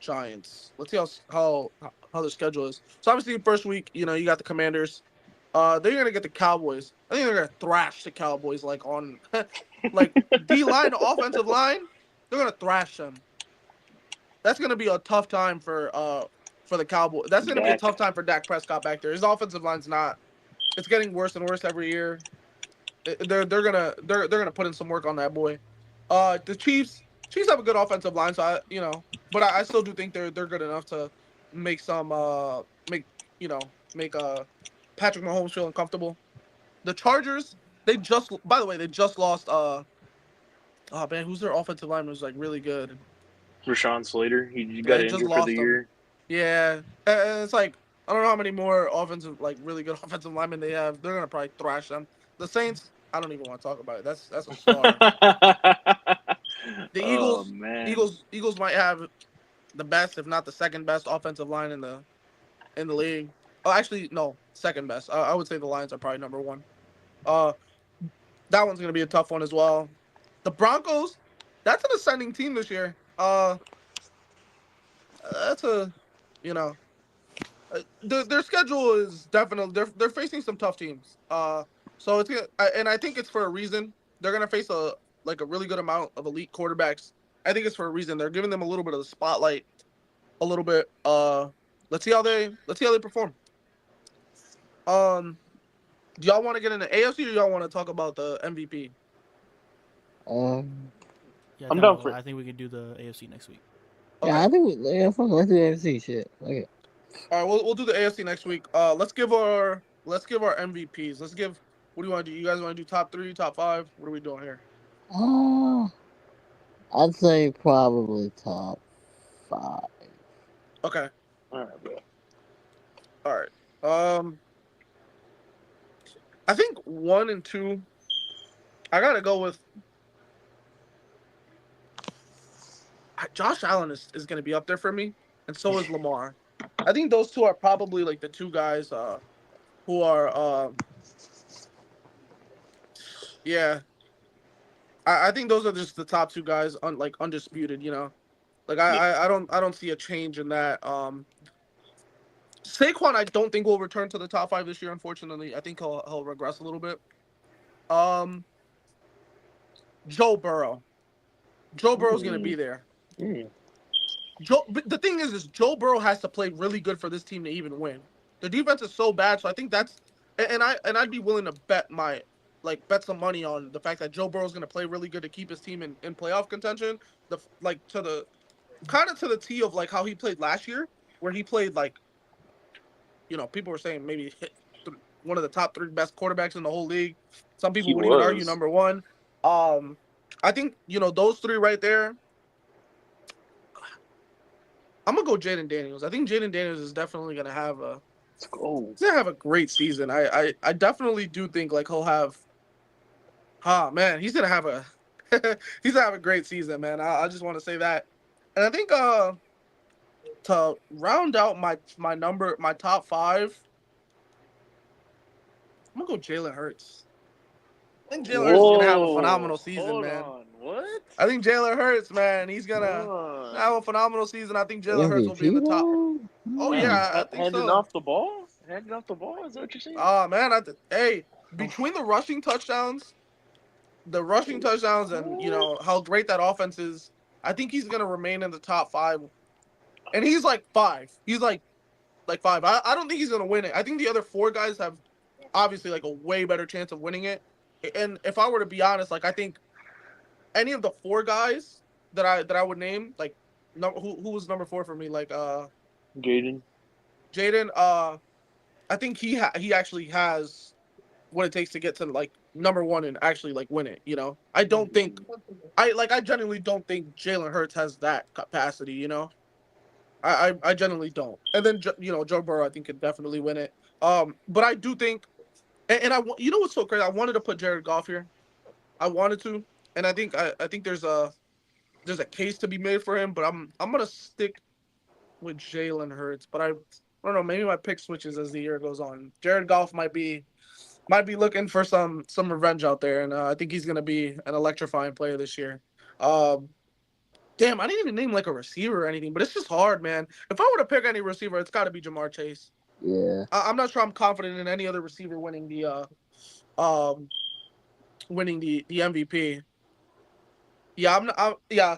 Giants. Let's see how the schedule is. So obviously, first week, you got the Commanders. They're gonna get the Cowboys. I think they're gonna thrash the Cowboys like on, like D line, offensive line. They're gonna thrash them. That's gonna be a tough time for the Cowboys. That's gonna be a Dak. tough time for Dak Prescott back there. His offensive line's not. It's getting worse and worse every year. They're gonna put in some work on that boy. The Chiefs have a good offensive line, so but I still do think they're good enough to make some make Patrick Mahomes feel uncomfortable. The Chargers, they just by the way they just lost Oh man, who's their offensive lineman was like really good? Rashawn Slater, he got They just injured for the lost him. year. Yeah, and it's like I don't know how many more offensive, like really good offensive linemen they have. They're gonna probably thrash them. The Saints, I don't even want to talk about it. That's a star. The Oh Eagles, man. Eagles might have the best, if not the second best, offensive line in the league. Oh, actually, no, second best. I would say the Lions are probably number one. Uh, that one's gonna be a tough one as well. The Broncos, that's an ascending team this year. That's a, you know, their schedule is definitely they're facing some tough teams. So it's gonna, and I think it's for a reason. They're gonna face a like a really good amount of elite quarterbacks. I think it's for a reason. They're giving them a little bit of the spotlight, a little bit. Let's see how they perform. Um, do y'all want to get into AFC or y'all want to talk about the MVP? Um, Yeah, I'm kind of down both. for I think we can do the AFC next week. yeah, Okay, I think yeah, fuck, let's do NFC shit. Okay. all right, we'll do the AFC next week. Let's give our MVPs. Let's give. What do you want to do? You guys want to do top three, top five? What are we doing here? Uh, I'd say probably top 5. Okay, all right, bro. all right. I think one and two. I gotta go with Josh Allen is gonna be up there for me, and so is Lamar. I think those two are probably like the two guys who are yeah. I think those are just the top two guys like undisputed. You know, like Yeah. I don't see a change in that. Saquon I don't think will return to the top five this year. Unfortunately, I think he'll regress a little bit. Um, Joe Burrow. Joe Burrow's gonna be Mm, there. mm. But the thing is Joe Burrow has to play really good for this team to even win. The defense is so bad, so I think that's and I'd be willing to bet bet some money on the fact that Joe Burrow's going to play really good to keep his team in playoff contention. The like to the kind of to the T of like how he played last year, where he played like people were saying maybe one of the top three best quarterbacks in the whole league. Some He people would even argue was. number one. Um, I think those three right there. I'm gonna go Jaden Daniels. I think Jaden Daniels is definitely Let's go. he's gonna have a great season. I definitely do think like he'll have. Ah man, he's gonna have a he's gonna have a great season, man. I just want to say that, and I think to round out my top five, I'm gonna go Jalen Hurts. I think Jalen Hurts is gonna have a phenomenal Whoa. season, Hold man. on. What? I think Jalen Hurts, man, he's Hold gonna on. have a phenomenal season. I think Jalen Hurts will be in MVP the top. though? Oh Hand, Hmm. yeah, I think handing so. off the ball? Handing off the ball? Is that what you're saying? Man, hey, between the rushing touchdowns, and What? how great that offense is, I think he's gonna remain in the top five. And he's like five. He's like five. I don't think he's gonna win it. I think the other four guys have obviously like a way better chance of winning it. And if I were to be honest, like I think any of the four guys that I would name, like no, who was number four for me, like Jaden. Jaden. I think he actually has what it takes to get to like number one and actually like win it. I don't think I genuinely don't think Jalen Hurts has that capacity. I genuinely don't. And then Joe Burrow I think could definitely win it. But I do think, and what's so crazy? I wanted to put Jared Goff here. I wanted to, and I think there's a case to be made for him. But I'm gonna stick with Jalen Hurts. But I don't know. Maybe my pick switches as the year goes on. Jared Goff might be looking for some revenge out there, and I think he's gonna be an electrifying player this year. Um, Damn, I didn't even name like a receiver or anything, but it's just hard, man. If I were to pick any receiver, it's got to be Jamar Chase. Yeah. I'm not sure I'm confident in any other receiver um winning the MVP. Yeah, I'm not. Yeah,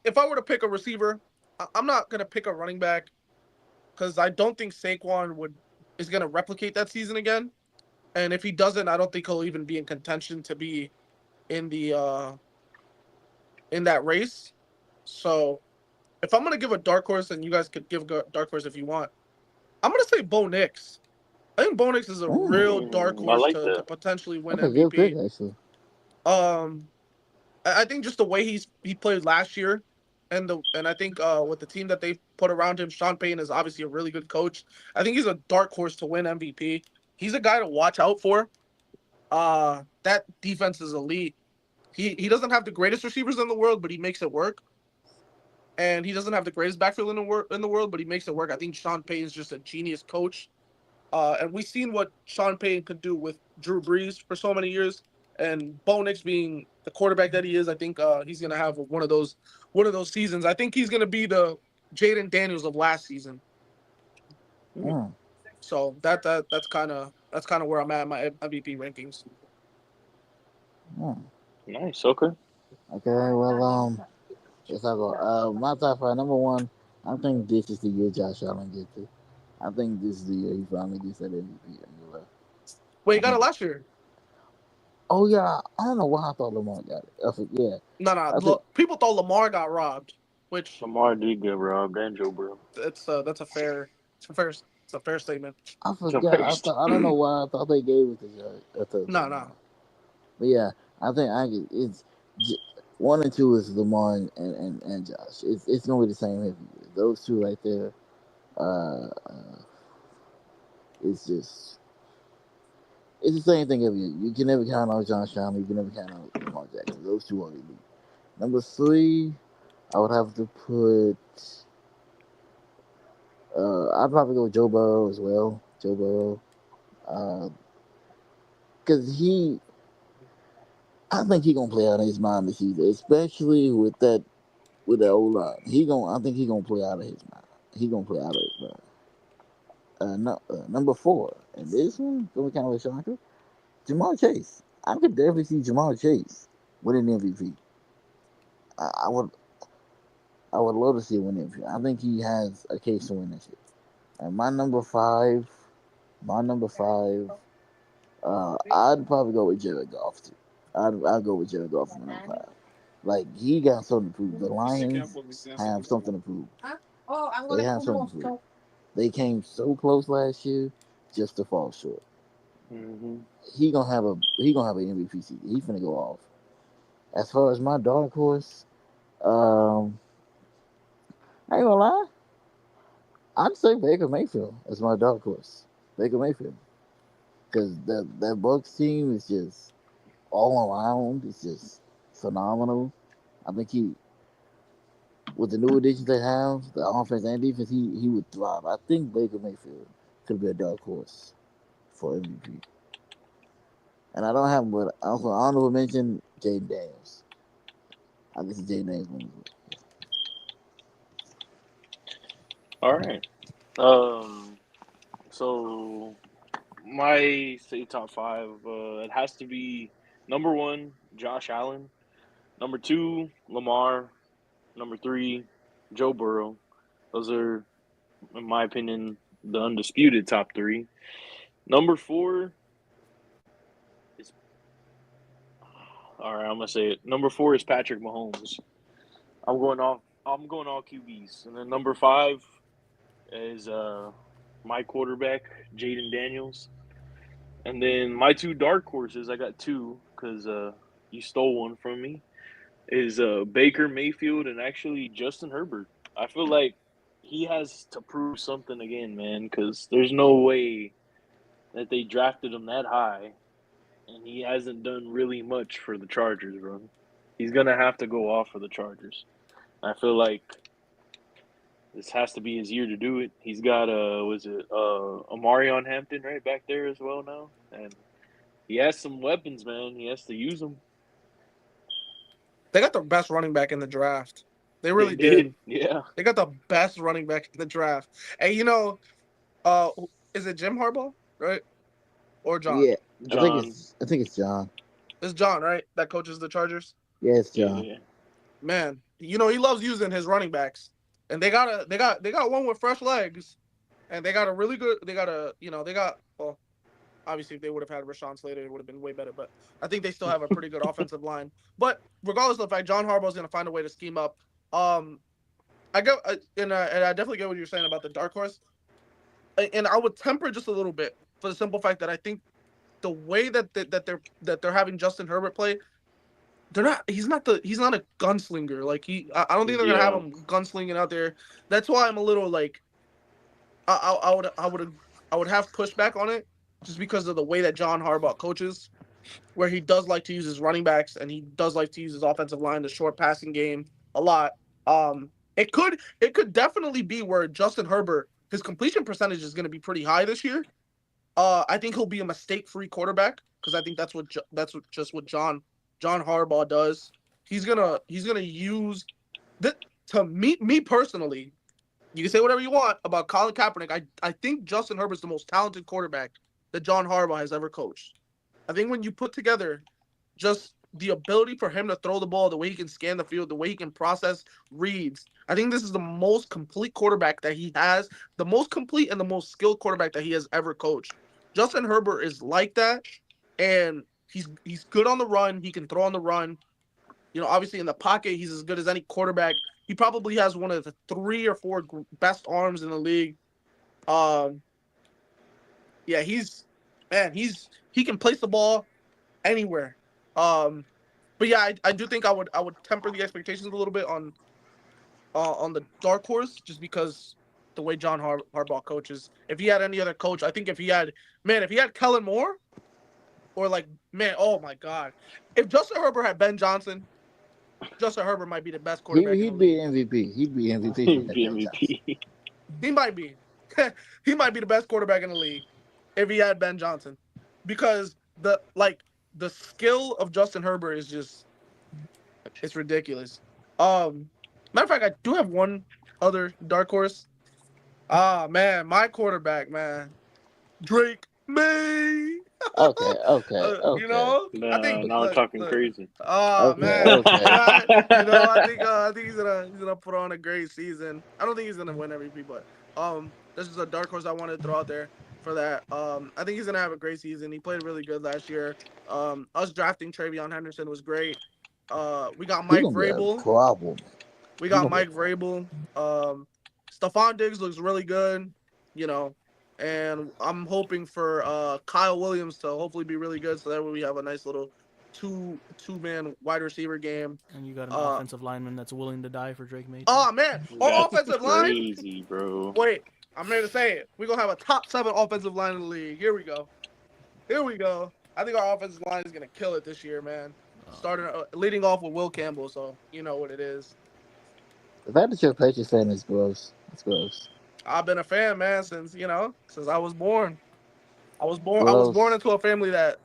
if I were to pick a receiver, I'm not gonna pick a running back because I don't think Saquon is gonna replicate that season again. And if he doesn't, I don't think he'll even be in contention to be in the in that race. So if I'm gonna give a dark horse, and you guys could give a dark horse if you want, I'm gonna say Bo Nix. I think Bo Nix is a Hmm. real dark I horse like to that. potentially win That's a good pick MVP. actually. Um, I think just the way he played last year, and I think with the team that they put around him, Sean Payton is obviously a really good coach. I think he's a dark horse to win MVP. He's a guy to watch out for. That defense is elite. He doesn't have the greatest receivers in the world, but he makes it work. And he doesn't have the greatest backfield in the world, but he makes it work. I think Sean Payton's just a genius coach. And we've seen what Sean Payton could do with Drew Brees for so many years, and Bo Nix being the quarterback that he is. I think he's gonna have one of those seasons. I think he's gonna be the Jaden Daniels of last season. Mm, So that's kind of where I'm at in my MVP rankings. mm. Nice. Okay. Okay, well, yes, I go. My top five. Number one, I think this is the year Josh Allen gets it. I think this is the year he finally gets that MVP. Wait, I you got it think. last year? Oh yeah, I don't know why I thought Lamar got it. Yeah, No, no. I think Look, people thought Lamar got robbed, which Lamar did get robbed, and Joe Burrow. that's a fair statement. I So forgot. first. I don't know why I thought they gave it to No, Lamar. no. But yeah, it's J- one and two is Lamar and Josh. It's gonna be the same every year. Those two right there. It's just it's the same thing every year. You can never count on Josh Allen. You can never count on Lamar Jackson. Those two are elite. Number three, I would have to put. I'd probably go with Joe Burrow as well. Joe Burrow, because I think he gonna play out of his mind this season, especially with that old line. I think he gonna play out of his mind. He gonna play out of his mind. No, number four, and this one gonna be kind of a shocker. Jamal Chase. I could definitely see Jamal Chase winning MVP. I would love to see him win MVP. I think he has a case to win this year. And my number five, I'd probably go with Jared Goff too. I'd go with Jared Goff for number five. Like he got something to prove. The Lions have something to prove. They have something to prove. They came so close last year just to fall short. Hmm. He gonna have an MVP season. He finna go off. As far as my dark horse, um, I ain't gonna lie. I'd say Baker Mayfield as my dark horse. Baker Mayfield, because that Bucks team is just all around. It's just phenomenal. I think with the new additions they have, the offense and defense, he would thrive. I think Baker Mayfield could be a dark horse for MVP. And I don't have him, but also I don't know who mentioned Jaden Daniels. I guess Jaden Daniels. All right. Um. So my say top five. It has to be number one, Josh Allen. Number two, Lamar. Number three, Joe Burrow. Those are, in my opinion, the undisputed top three. Number four is all right. I'm gonna say it. Number four is Patrick Mahomes. I'm going off. I'm going all QBs, and then number five is my quarterback, Jaden Daniels. And then my two dark horses, I got two because you stole one from me. Is Baker Mayfield and actually Justin Herbert. I feel like he has to prove something again, man, because there's no way that they drafted him that high and he hasn't done really much for the Chargers, bro. He's gonna have to go off for the Chargers. I feel like this has to be his year to do it. He's got was it Amarion Hampton right back there as well now, and he has some weapons, man. He has to use them. They got the best running back in the draft. They They really did. did, yeah, They got the best running back in the draft. And uh, is it Jim Harbaugh, right? Or John? Yeah, John. I think it's John. It's John, right? That coaches the Chargers. Yeah, it's John. Yeah, Man, he loves using his running backs, and they got one with fresh legs, and they got a really good. They got a they got well, obviously if they would have had Rashawn Slater, it would have been way better. But I think they still have a pretty good offensive line. But regardless of the fact, John Harbaugh is going to find a way to scheme up. Um, I go and I definitely get what you're saying about the dark horse, and I would temper it just a little bit for the simple fact that I think the way that they're having Justin Herbert play, they're not. He's not the. He's not a gunslinger. Like I don't think they're gonna have Yeah. him gunslinging out there. That's why I'm a little like. I would have pushback on it, just because of the way that John Harbaugh coaches, where he does like to use his running backs and he does like to use his offensive line, the short passing game a lot. It could definitely be where Justin Herbert, his completion percentage is going to be pretty high this year. I think he'll be a mistake-free quarterback because I think that's what John Harbaugh does. He's gonna use that to me personally. You can say whatever you want about Colin Kaepernick. I think Justin Herbert's the most talented quarterback that John Harbaugh has ever coached. I think when you put together just the ability for him to throw the ball, the way he can scan the field, the way he can process reads, I think this is the most complete quarterback that he has, the most complete and the most skilled quarterback that he has ever coached. Justin Herbert is like that, and he's good on the run. He can throw on the run. Obviously in the pocket, he's as good as any quarterback. He probably has one of the 3 or 4 best arms in the league. Um, yeah, he can place the ball anywhere. Um, but yeah, I do think I would temper the expectations a little bit on the dark horse, just because the way John Harbaugh coaches. If he had any other coach, I think if he had Kellen Moore, or like, man, oh my God, if Justin Herbert had Ben Johnson, Justin Herbert might be the best He quarterback in the he'd be league. MVP. He'd be MVP if he He'd had be Ben Johnson. MVP. He might be. He might be the best quarterback in the league if he had Ben Johnson, because the skill of Justin Herbert is just, it's ridiculous. Matter of fact, I do have one other dark horse. Ah man, my quarterback, man, Drake May. Okay, okay, You okay, know, I Nah, think now we're talking crazy. oh okay, man, okay. I think he's gonna put on a great season. I don't think he's gonna win MVP, but this is a dark horse I wanted to throw out there for that. I think he's gonna have a great season. He played really good last year. Us drafting Travion Henderson was great. We got He Mike gonna be a Vrabel. problem. We He got gonna be a Mike problem. Vrabel. Stephon Diggs looks really good, you know, and I'm hoping for Kyle Williams to hopefully be really good, so that way we have a nice little two man wide receiver game. And you got an Uh, offensive lineman that's willing to die for Drake May too. oh man, our That's offensive line. crazy, bro. Wait, I'm here to say it. We're gonna have a top 7 offensive line in the league. Here we go. Here we go. I think our offensive line is gonna kill it this year, man. Starting leading off with Will Campbell, so you know what it is. The fact that you're a Patriots fan is gross. It's gross. I've been a fan, man, since I was born. I was born Gross. into a family that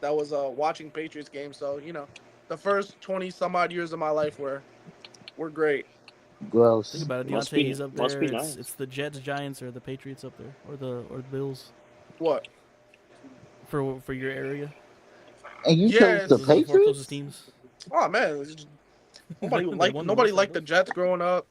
was watching Patriots games. So the first 20 some odd years of my life were great. Think Gross. about it, Must Deontay. be He's up must there. be It's nice. the Jets, Giants, or the Patriots up there, or the Bills What? for your area. And you chose the Yes. Those are the 4 closest Patriots? teams. Oh man, nobody They liked won the nobody most Super liked the Bowls. Jets growing up.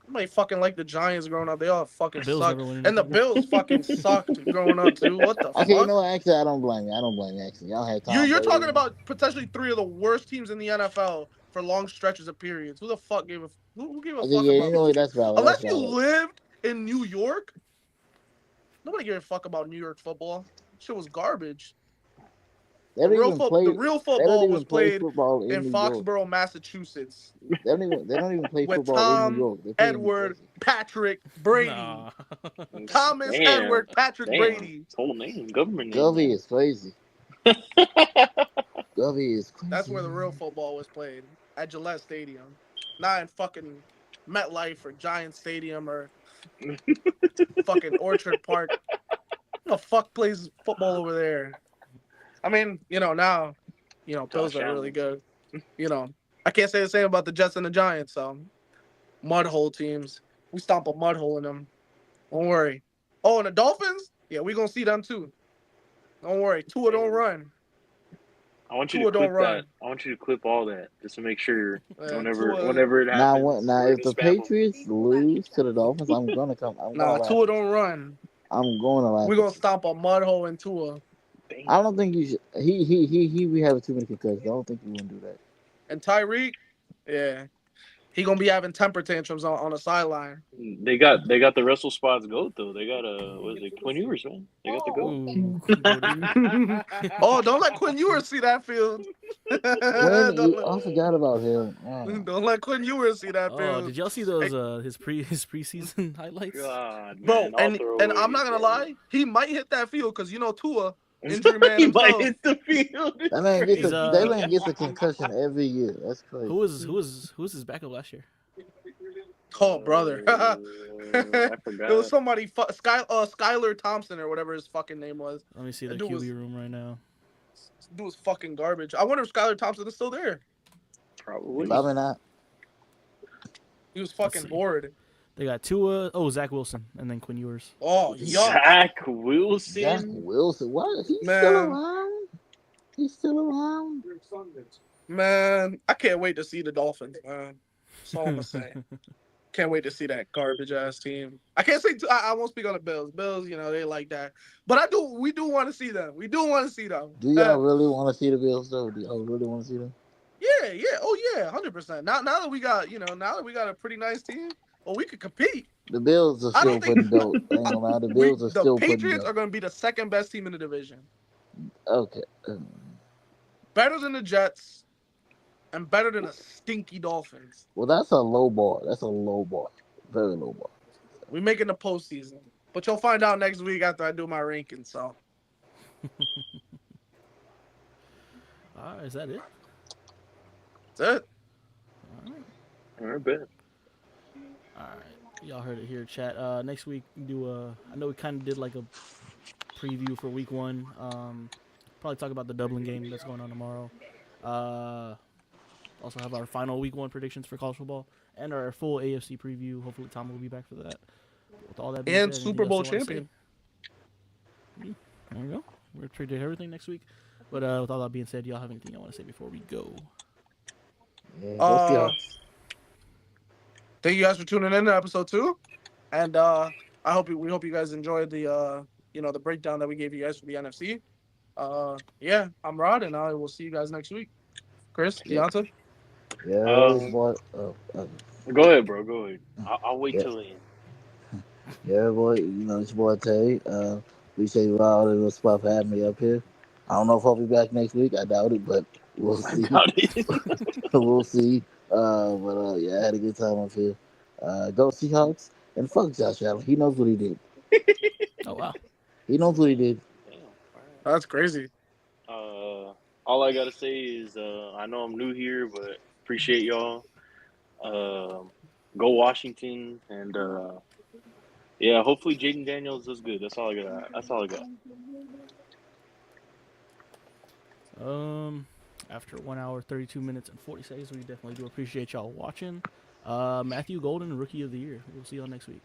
Nobody fucking liked the Giants growing up. They all fucking Bills suck. never won And the anything. Bills fucking sucked growing up too. What the Okay, you fuck? know what? Actually, I don't blame you. I don't blame you. Actually, y'all had You're Tom you're Brady. talking about potentially 3 of the worst teams in the NFL for long stretches of periods. Who the fuck gave a who gave a Okay, fuck yeah, you about know those what? teams? That's valid. That's Unless you valid. lived in New York, nobody gave a fuck about New York football. Shit was garbage. They The don't real even foot the play. real They don't football was even play played football in in New York. Foxborough, Massachusetts, They don't even. They don't even play with football in New Tom, York. They play in New Edward, Jersey. Patrick, Brady. Nah. Thomas Damn, Edward Patrick damn. Brady. Whole name, government name, Govey man. is crazy. Govey is That's crazy. where the real football was played, at Gillette Stadium, not in fucking MetLife or Giant Stadium or fucking Orchard Park. Who the fuck plays football over there? I mean, now, Bills Josh are really Allen. good. You know, I can't say the same about the Jets and the Giants. So mud hole teams, we stomp a mud hole in them. Don't worry. Oh, and the Dolphins? Yeah, we gonna see them too. Don't worry. Tua don't Damn. run. I want you to Tua don't clip that. run. I want you to clip all that just to make sure whenever Tua. whenever it Now, happens, now, we're if gonna the spam them. Patriots lose to the Dolphins, I'm gonna come. I'm gonna Nah, laugh Tua at don't you. run. I'm going to laugh We at gonna you. stomp a mud hole in Tua. Damn. I don't think you should. He be having too many concussions. I don't think you want to do that. And Tyreek, yeah, he gonna be having temper tantrums on the sideline. They got the wrestle spots goat though. They got what is it, Quinn Ewers, man. They got the goat. Ooh, goated. Oh, don't let Quinn Ewers see that field. I forgot about him. Oh. Don't let Quinn Ewers see that Oh, field. did y'all see those his preseason highlights? God, Bro, man, all and I'm throwaways, not gonna bro. lie, he might hit that field because Tua, injury man He might himself. hit the field. It's That man He's gets a concussion every year. That's crazy. who was his backup last year? Oh brother, I it was forgot. somebody Skylar Thompson or whatever his fucking name was. Let me see the That dude QB was room right now. fucking garbage. I wonder if Skylar Thompson is still there. He Probably. was Probably not. Let's fucking see. bored. They got Tua. Oh, Zach Wilson, and then Quinn Ewers. Oh yuck, Zach Zach Wilson. Wilson. What? He's still man. around? He's still around? Man, I can't wait to see the Dolphins, man. That's all I'm gonna say. Can't wait to see that garbage ass team. I can't say I won't speak on the Bills. Bills, they like that. But we do want to see them. We do want to see them. Do y'all really want to see the Bills though? Do y'all really want to see them? Yeah. Oh yeah, 100%. Now that we got, now that we got a pretty nice team, well, we could compete. The Bills are I still don't think putting dope. I ain't gonna lie. The Bills are the still putting Patriots are dope. going to be the second best team in the division. Okay. Better than the Jets and better than the stinky Dolphins. Well, that's a low bar. That's a low bar. Very low bar. We making the postseason. But you'll find out next week after I do my rankings, so. All right, is that it? That's it. All right. I bet. All right. Y'all heard it here, chat. Next week do I know we kind of did like a preview for week 1. Probably talk about the Dublin game that's going on tomorrow. Also have our final week 1 predictions for college football and our full AFC preview. Hopefully Tom will be back for that. With all that being And said, Super anything else Bowl you wanna say? champion. There we go. We're predicting everything next week. But with all that being said, y'all have anything y'all want to say before we go? Yeah, go Seahawks. Thank you guys for tuning in to episode 2. And we hope you guys enjoyed the the breakdown that we gave you guys for the NFC. Yeah, I'm Rod, and I will see you guys next week. Chris, Yeah. Deonta. Yeah, it's boy. Go ahead, bro. Go ahead. I'll wait Yeah. till the end. Yeah, boy. It's your boy Tay. Appreciate you all the spot for having me up here. I don't know if I'll be back next week. I doubt it, but we'll I see. doubt it. We'll see. Yeah, I had a good time up here. Go Seahawks and fuck Josh Allen. He knows what he did. Oh wow. He knows what he did. Damn. That's crazy. All I gotta say is I know I'm new here, but appreciate y'all. Go Washington, and yeah, hopefully Jaden Daniels does good. That's all I got. That's all I got. After 1 hour, 32 minutes, and 40 seconds, we definitely do appreciate y'all watching. Matthew Golden, Rookie of the Year. We'll see y'all next week.